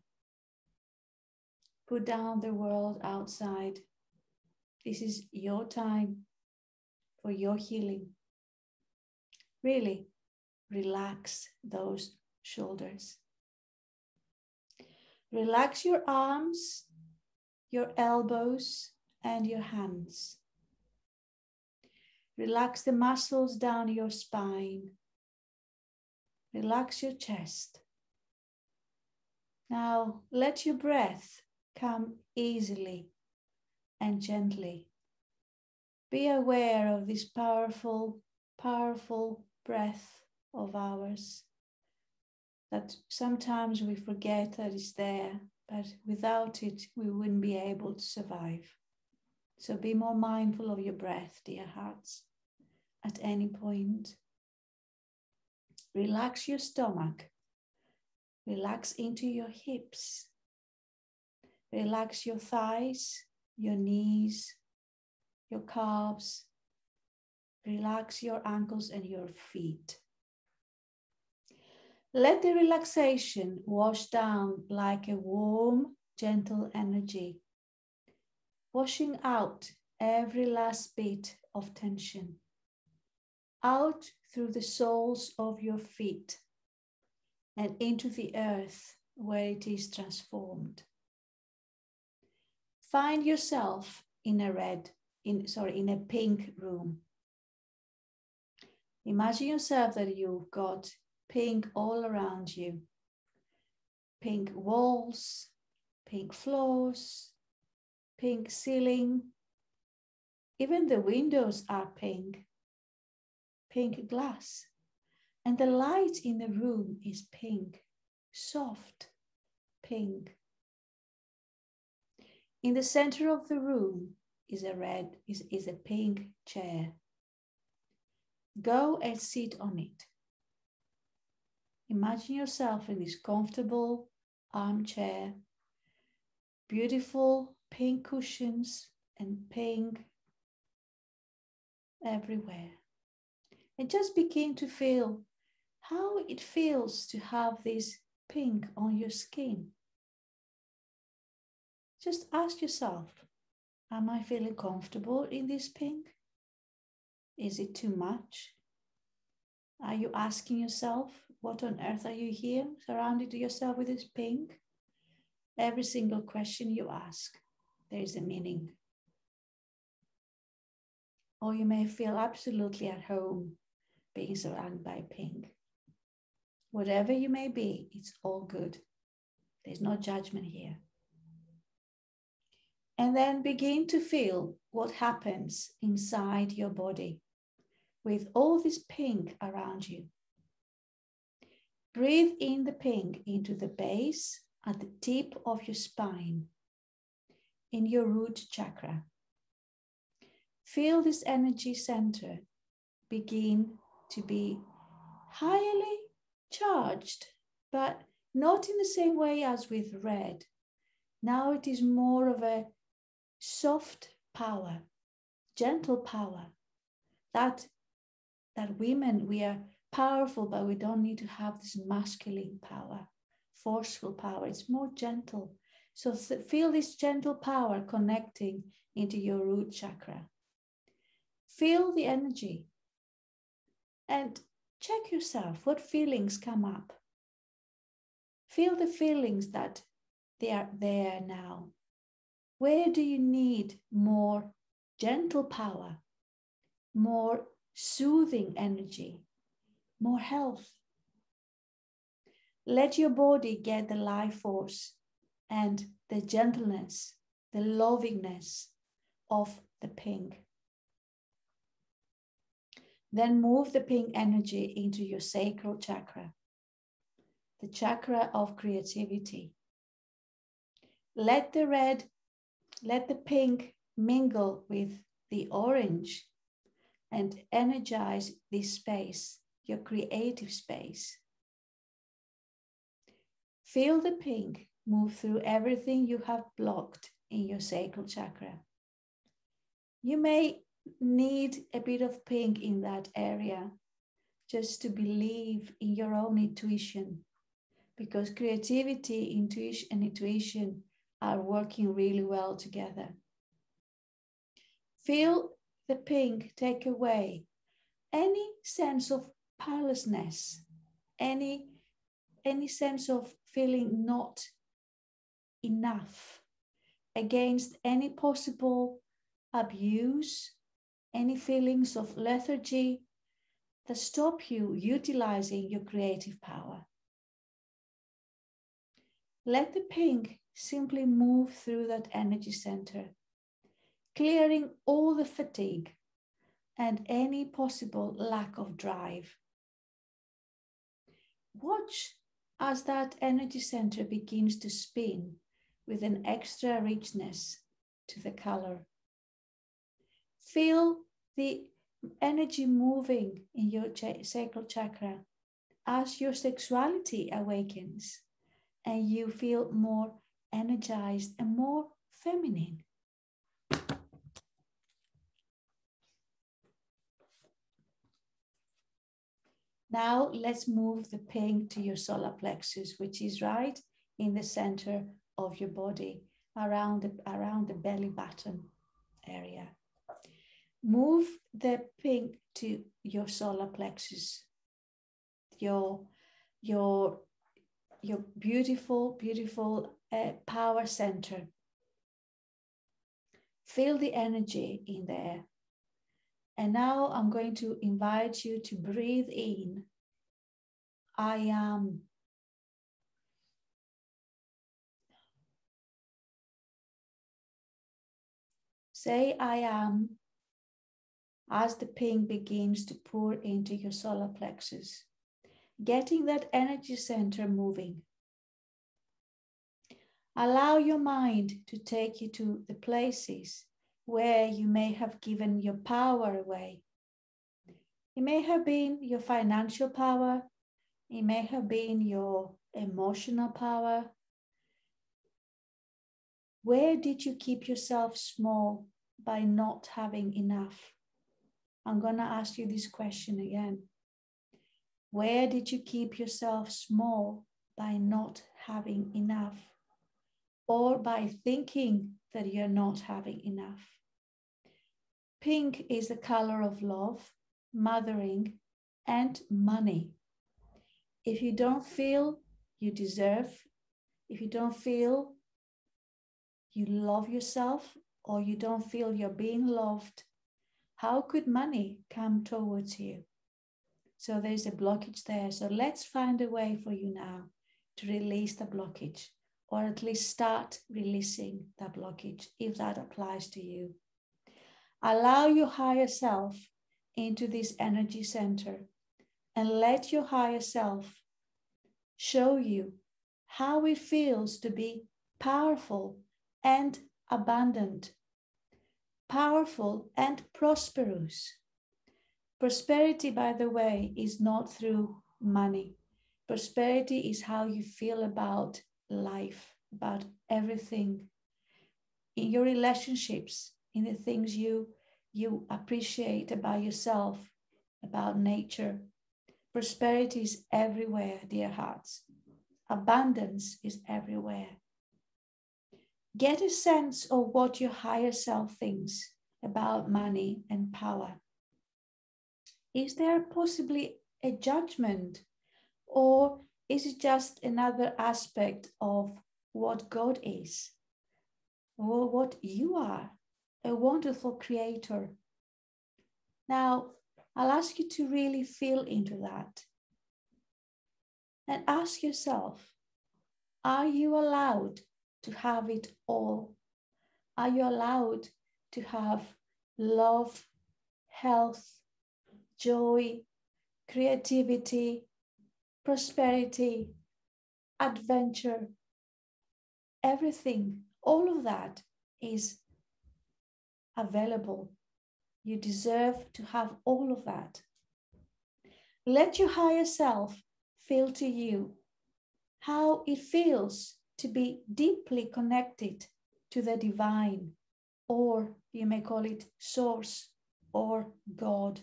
Put down the world outside. This is your time for your healing. Really relax those shoulders. Relax your arms, your elbows, and your hands. Relax the muscles down your spine. Relax your chest. Now let your breath come easily and gently. Be aware of this powerful, powerful breath of ours that sometimes we forget that it's there, but without it, we wouldn't be able to survive. So be more mindful of your breath, dear hearts, at any point. Relax your stomach. Relax into your hips. Relax your thighs, your knees, your calves. Relax your ankles and your feet. Let the relaxation wash down like a warm, gentle energy, washing out every last bit of tension, out through the soles of your feet and into the earth where it is transformed. Find yourself in a pink room. Imagine yourself that you've got pink all around you. Pink walls, pink floors, pink ceiling. Even the windows are pink. Pink glass. And the light in the room is pink, soft pink. In the center of the room is a pink chair. Go and sit on it. Imagine yourself in this comfortable armchair, beautiful pink cushions and pink everywhere. And just begin to feel how it feels to have this pink on your skin. Just ask yourself, am I feeling comfortable in this pink? Is it too much? Are you asking yourself, what on earth are you here, surrounded yourself with this pink? Every single question you ask, there is a meaning. Or you may feel absolutely at home being surrounded by pink. Whatever you may be, it's all good. There's no judgment here. And then begin to feel what happens inside your body with all this pink around you. Breathe in the pink into the base at the tip of your spine, in your root chakra. Feel this energy center begin to be highly charged, but not in the same way as with red. Now it is more of a soft power, gentle power. That women, we are powerful, but we don't need to have this masculine power, forceful power. It's more gentle. So feel this gentle power connecting into your root chakra. Feel the energy and check yourself. What feelings come up? Feel the feelings that they are there now. Where do you need more gentle power, more soothing energy, more health? Let your body get the life force and the gentleness, the lovingness of the pink. Then move the pink energy into your sacral chakra, the chakra of creativity. Let the pink mingle with the orange and energize this space, your creative space. Feel the pink move through everything you have blocked in your sacral chakra. You may need a bit of pink in that area just to believe in your own intuition, because creativity, intuition, and intuition are working really well together. Feel the pink take away any sense of powerlessness, any sense of feeling not enough, against any possible abuse, any feelings of lethargy that stop you utilizing your creative power. Let the pink simply move through that energy center, clearing all the fatigue and any possible lack of drive. Watch as that energy center begins to spin with an extra richness to the color. Feel the energy moving in your sacral chakra as your sexuality awakens and you feel more energized and more feminine. Now let's move the pink to your solar plexus, which is right in the center of your body, around the belly button area. Move the pink to your solar plexus, your beautiful, beautiful power center. Feel the energy in there. And now I'm going to invite you to breathe in. I am. Say I am as the pink begins to pour into your solar plexus, getting that energy center moving. Allow your mind to take you to the places where you may have given your power away. It may have been your financial power. It may have been your emotional power. Where did you keep yourself small by not having enough? I'm going to ask you this question again. Where did you keep yourself small by not having enough? Or by thinking that you're not having enough? Pink is the color of love, mothering, and money. If you don't feel you deserve, if you don't feel you love yourself, or you don't feel you're being loved, how could money come towards you? So there's a blockage there. So let's find a way for you now to release the blockage, or at least start releasing that blockage if that applies to you. Allow your higher self into this energy center and let your higher self show you how it feels to be powerful and abundant, powerful and prosperous. Prosperity, by the way, is not through money. Prosperity is how you feel about life, about everything, in your relationships, in the things you appreciate about yourself, about nature. Prosperity is everywhere, dear hearts. Abundance is everywhere. Get a sense of what your higher self thinks about money and power. Is there possibly a judgment, or is it just another aspect of what God is, or what you are, a wonderful creator? Now, I'll ask you to really feel into that and ask yourself, are you allowed to have it all? Are you allowed to have love, health, joy, creativity, prosperity, adventure, everything? All of that is available. You deserve to have all of that. Let your higher self feel to you how it feels to be deeply connected to the divine, or you may call it source or God.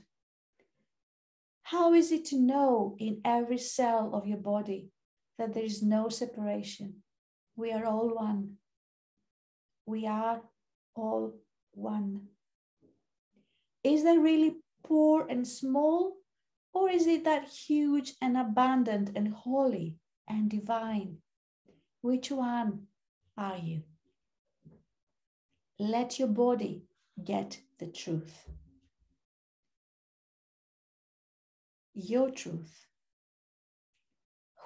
How is it to know in every cell of your body that there is no separation? We are all one. We are all one. Is that really poor and small, or is it that huge and abundant and holy and divine? Which one are you? Let your body get the truth. Your truth.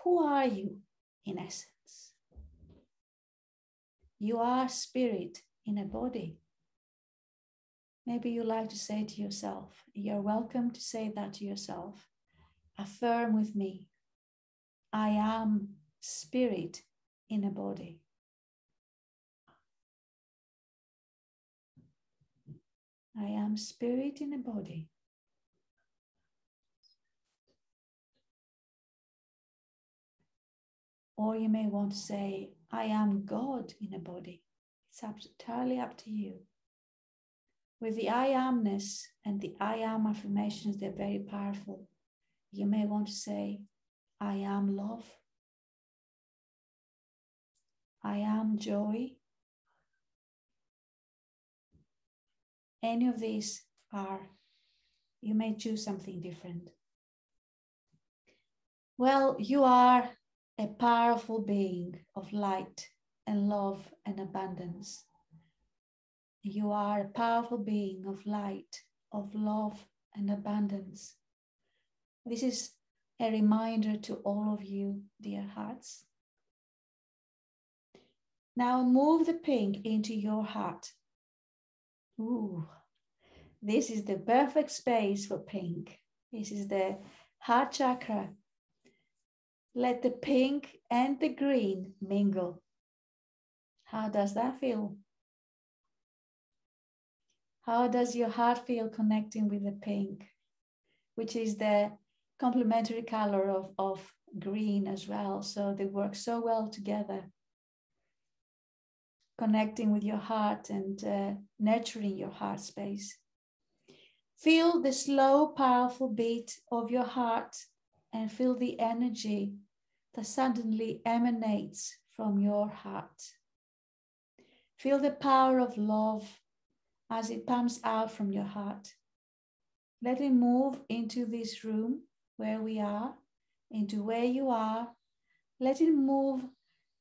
Who are you in essence? You are spirit in a body. Maybe you like to say to yourself, you're welcome to say that to yourself. Affirm with me, I am spirit in a body. I am spirit in a body. Or you may want to say, I am God in a body. It's entirely up to you. With the I amness and the I am affirmations, they're very powerful. You may want to say, I am love. I am joy. Any of these are, you may choose something different. Well, you are a powerful being of light and love and abundance. You are a powerful being of light, of love and abundance. This is a reminder to all of you, dear hearts. Now move the pink into your heart. Ooh, this is the perfect space for pink. This is the heart chakra. Let the pink and the green mingle. How does that feel? How does your heart feel connecting with the pink, which is the complementary color of green as well? So they work so well together. Connecting with your heart and nurturing your heart space. Feel the slow, powerful beat of your heart and feel the energy that suddenly emanates from your heart. Feel the power of love as it pumps out from your heart. Let it move into this room where we are, into where you are. Let it move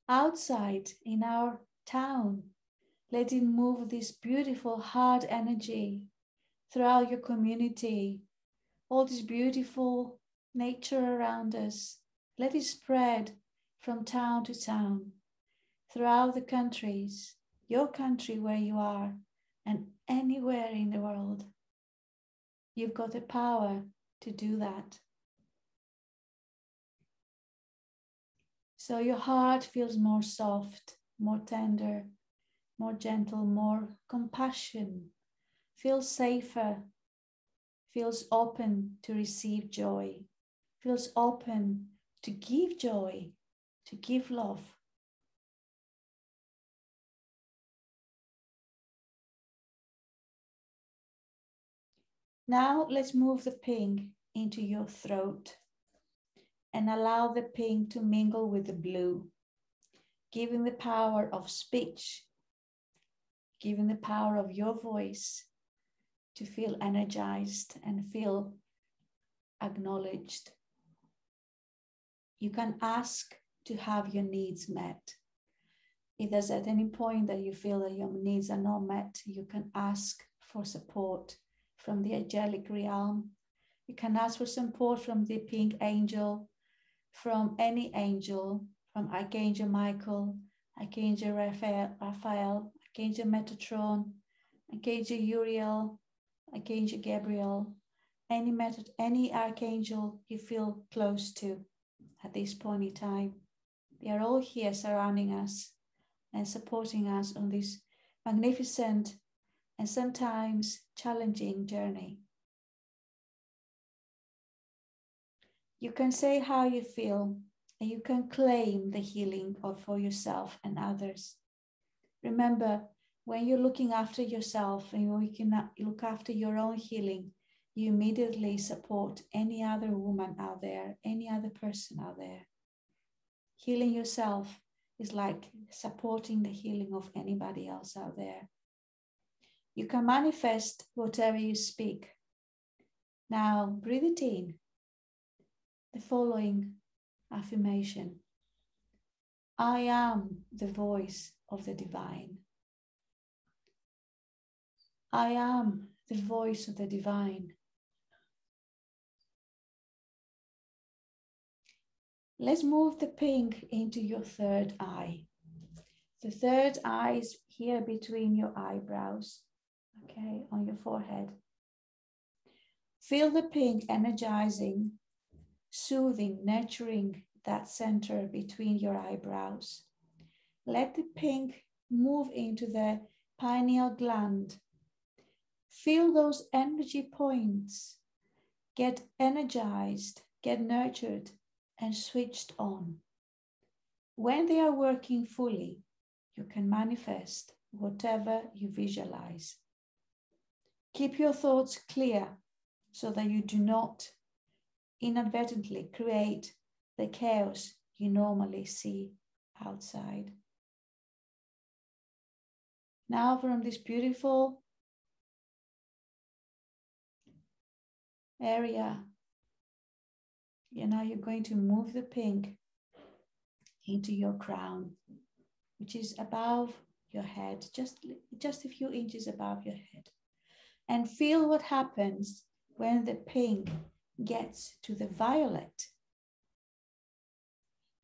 outside in our town. Let it move this beautiful heart energy throughout your community, all this beautiful nature around us. Let it spread from town to town, throughout the countries, your country where you are, and anywhere in the world. You've got the power to do that. So your heart feels more soft, more tender, more gentle, more compassion, feels safer, feels open to receive joy, feels open to give joy, to give love. Now let's move the pink into your throat and allow the pink to mingle with the blue, giving the power of speech, giving the power of your voice to feel energized and feel acknowledged. You can ask to have your needs met. If there's at any point that you feel that your needs are not met, you can ask for support from the angelic realm. You can ask for support from the pink angel, from any angel, from Archangel Michael, Archangel Raphael, Archangel Metatron, Archangel Uriel, Archangel Gabriel, any archangel you feel close to at this point in time. They are all here surrounding us and supporting us on this magnificent and sometimes challenging journey. You can say how you feel and you can claim the healing for yourself and others. Remember, when you're looking after yourself and you can look after your own healing, you immediately support any other woman out there, any other person out there. Healing yourself is like supporting the healing of anybody else out there. You can manifest whatever you speak. Now, breathe it in. The following affirmation. I am the voice of the divine. I am the voice of the divine. Let's move the pink into your third eye. The third eye is here between your eyebrows, okay, on your forehead. Feel the pink energizing, soothing, nurturing that center between your eyebrows. Let the pink move into the pineal gland. Feel those energy points get energized, get nurtured, and switched on. When they are working fully, you can manifest whatever you visualize. Keep your thoughts clear so that you do not inadvertently create the chaos you normally see outside. Now from this beautiful area, you're going to move the pink into your crown, which is above your head, just a few inches above your head. And feel what happens when the pink gets to the violet.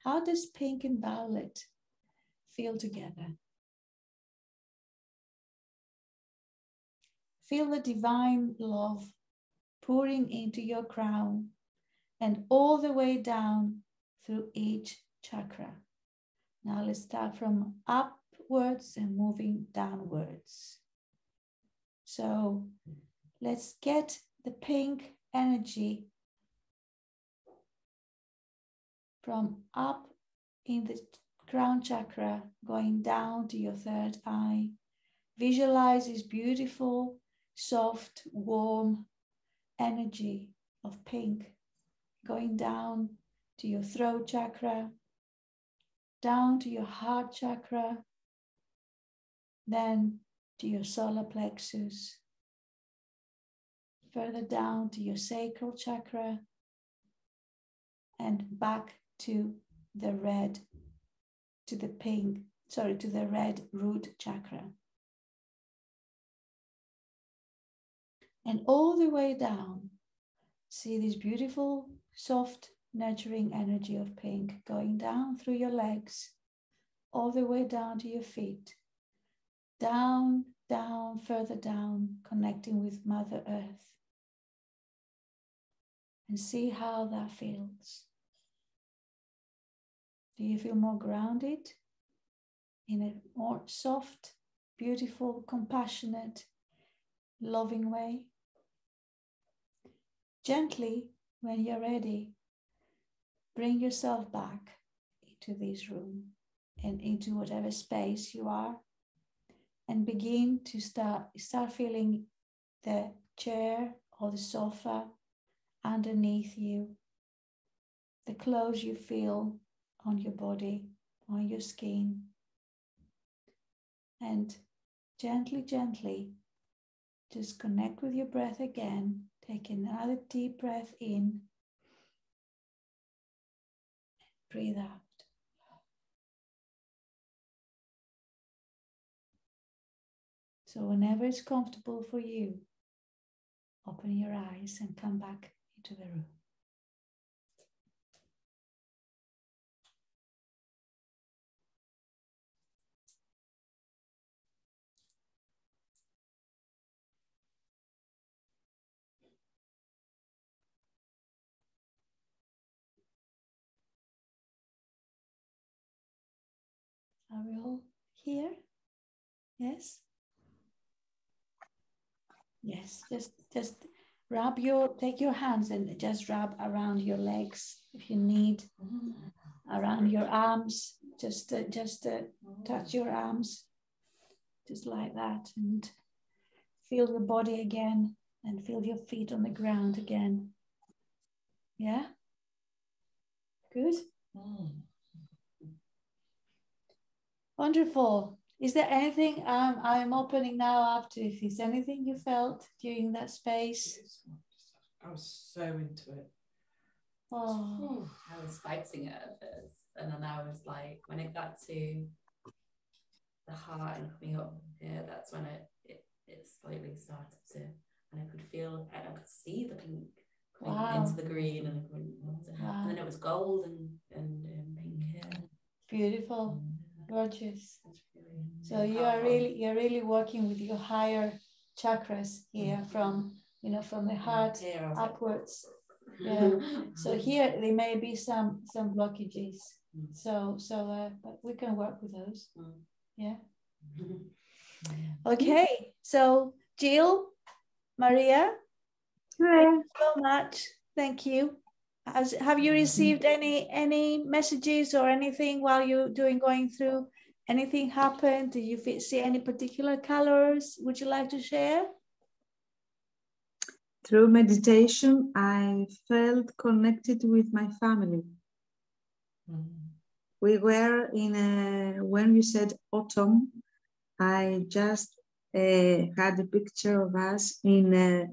How does pink and violet feel together? Feel the divine love pouring into your crown and all the way down through each chakra. Now let's start from upwards and moving downwards. So let's get the pink energy from up in the crown chakra going down to your third eye. Visualize this beautiful, soft, warm energy of pink going down to your throat chakra, down to your heart chakra, then to your solar plexus, further down to your sacral chakra, and back to the red, to the red root chakra. And all the way down, see this beautiful, soft, nurturing energy of pink going down through your legs, all the way down to your feet, down, down, further down, connecting with Mother Earth. And see how that feels. Do you feel more grounded in a more soft, beautiful, compassionate, loving way? Gently, when you're ready, bring yourself back into this room and into whatever space you are, and begin to start feeling the chair or the sofa underneath you, the clothes you feel on your body, on your skin. And gently, gently, just connect with your breath again. Take another deep breath in. Breathe out. So whenever it's comfortable for you, open your eyes and come back into the room. Are we all here? Yes? Yes, just take your hands and just rub around your legs if you need. around your arms, just touch your arms, just like that, and feel the body again, and feel your feet on the ground again. Yeah? Good? Wonderful. Is there anything, I'm opening now up to, if there's anything you felt during that space? I was so into it. Oh. I was fighting it at first, and then I was like, when it got to the heart and coming up here, that's when it slightly started to, and I could feel, and I could see the pink coming into the green, and and then it was gold and pink here. Beautiful, gorgeous. So you're really working with your higher chakras here, from from the heart upwards. Yeah. So here there may be some blockages. So but we can work with those. Yeah. Okay. So Jill, Maria, thank you so much. Thank you. Have you received any messages or anything while you're going through? Anything happened? Did you see any particular colors? Would you like to share? Through meditation, I felt connected with my family. We were when you said autumn, I just had a picture of us in a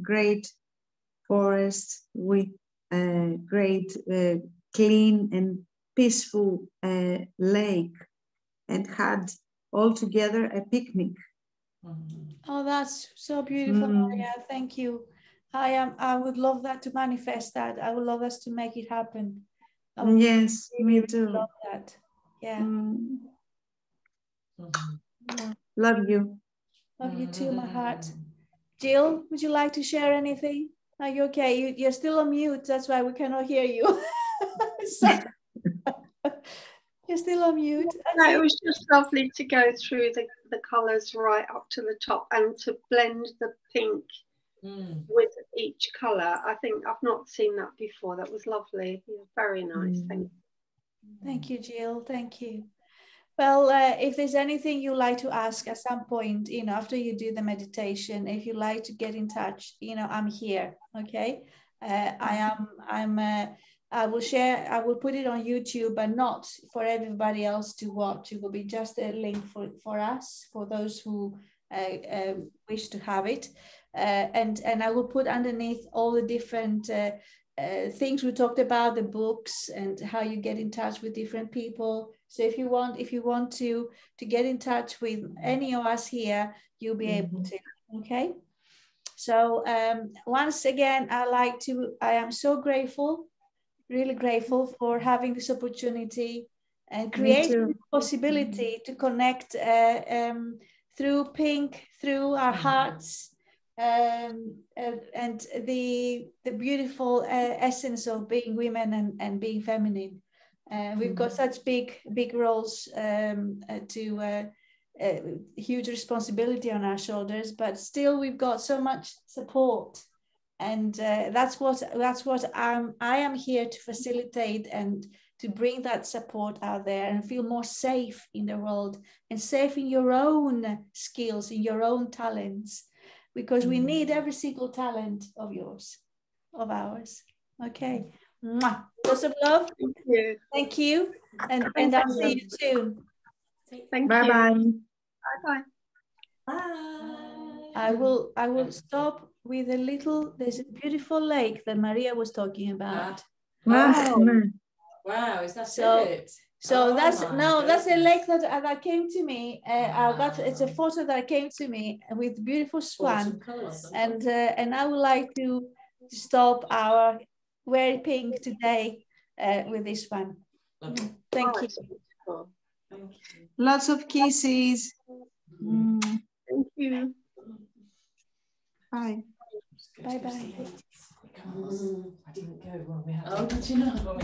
great forest with a great clean and peaceful lake, and had all together a picnic. Oh, that's so beautiful, Maria. Thank you. I would love that to manifest that. I would love us to make it happen. Yes, me too. Love that. Yeah. Love you. Love you too, my heart. Jill, would you like to share anything? Are you okay? You're still on mute. That's why we cannot hear you. You're still on mute. No, it was just lovely to go through the colours right up to the top, and to blend the pink with each colour. I think I've not seen that before. That was lovely. Yeah, very nice. Thank you. Thank you, Jill. Thank you. Well, if there's anything you like to ask at some point, after you do the meditation, if you like to get in touch, I'm here. Okay. I will share, I will put it on YouTube, but not for everybody else to watch. It will be just a link for us, for those who wish to have it. And I will put underneath all the different things we talked about, the books, and how you get in touch with different people. So if you want to get in touch with any of us here, you'll be able to. Okay. So once again, I am so grateful, really grateful for having this opportunity and creating the possibility to connect through pink, through our hearts, and the beautiful essence of being women and being feminine. We've got such big roles to huge responsibility on our shoulders, but still we've got so much support, and that's what I am here to facilitate and to bring that support out there and feel more safe in the world and safe in your own skills, in your own talents, because we need every single talent of ours. Okay. Mwah. Lots of love. Thank you. Thank you. And I'll see you soon. Thank Bye you. bye. Bye bye. Bye. I will stop with there's a beautiful lake that Maria was talking about. Wow, is that it? So that's a lake that came to me. It's a photo that came to me with beautiful swan, and I would like to stop our very pink today with this one. Thank you. Lots of kisses. Thank you. Bye. Bye bye. I didn't go when we had. Oh, did you not?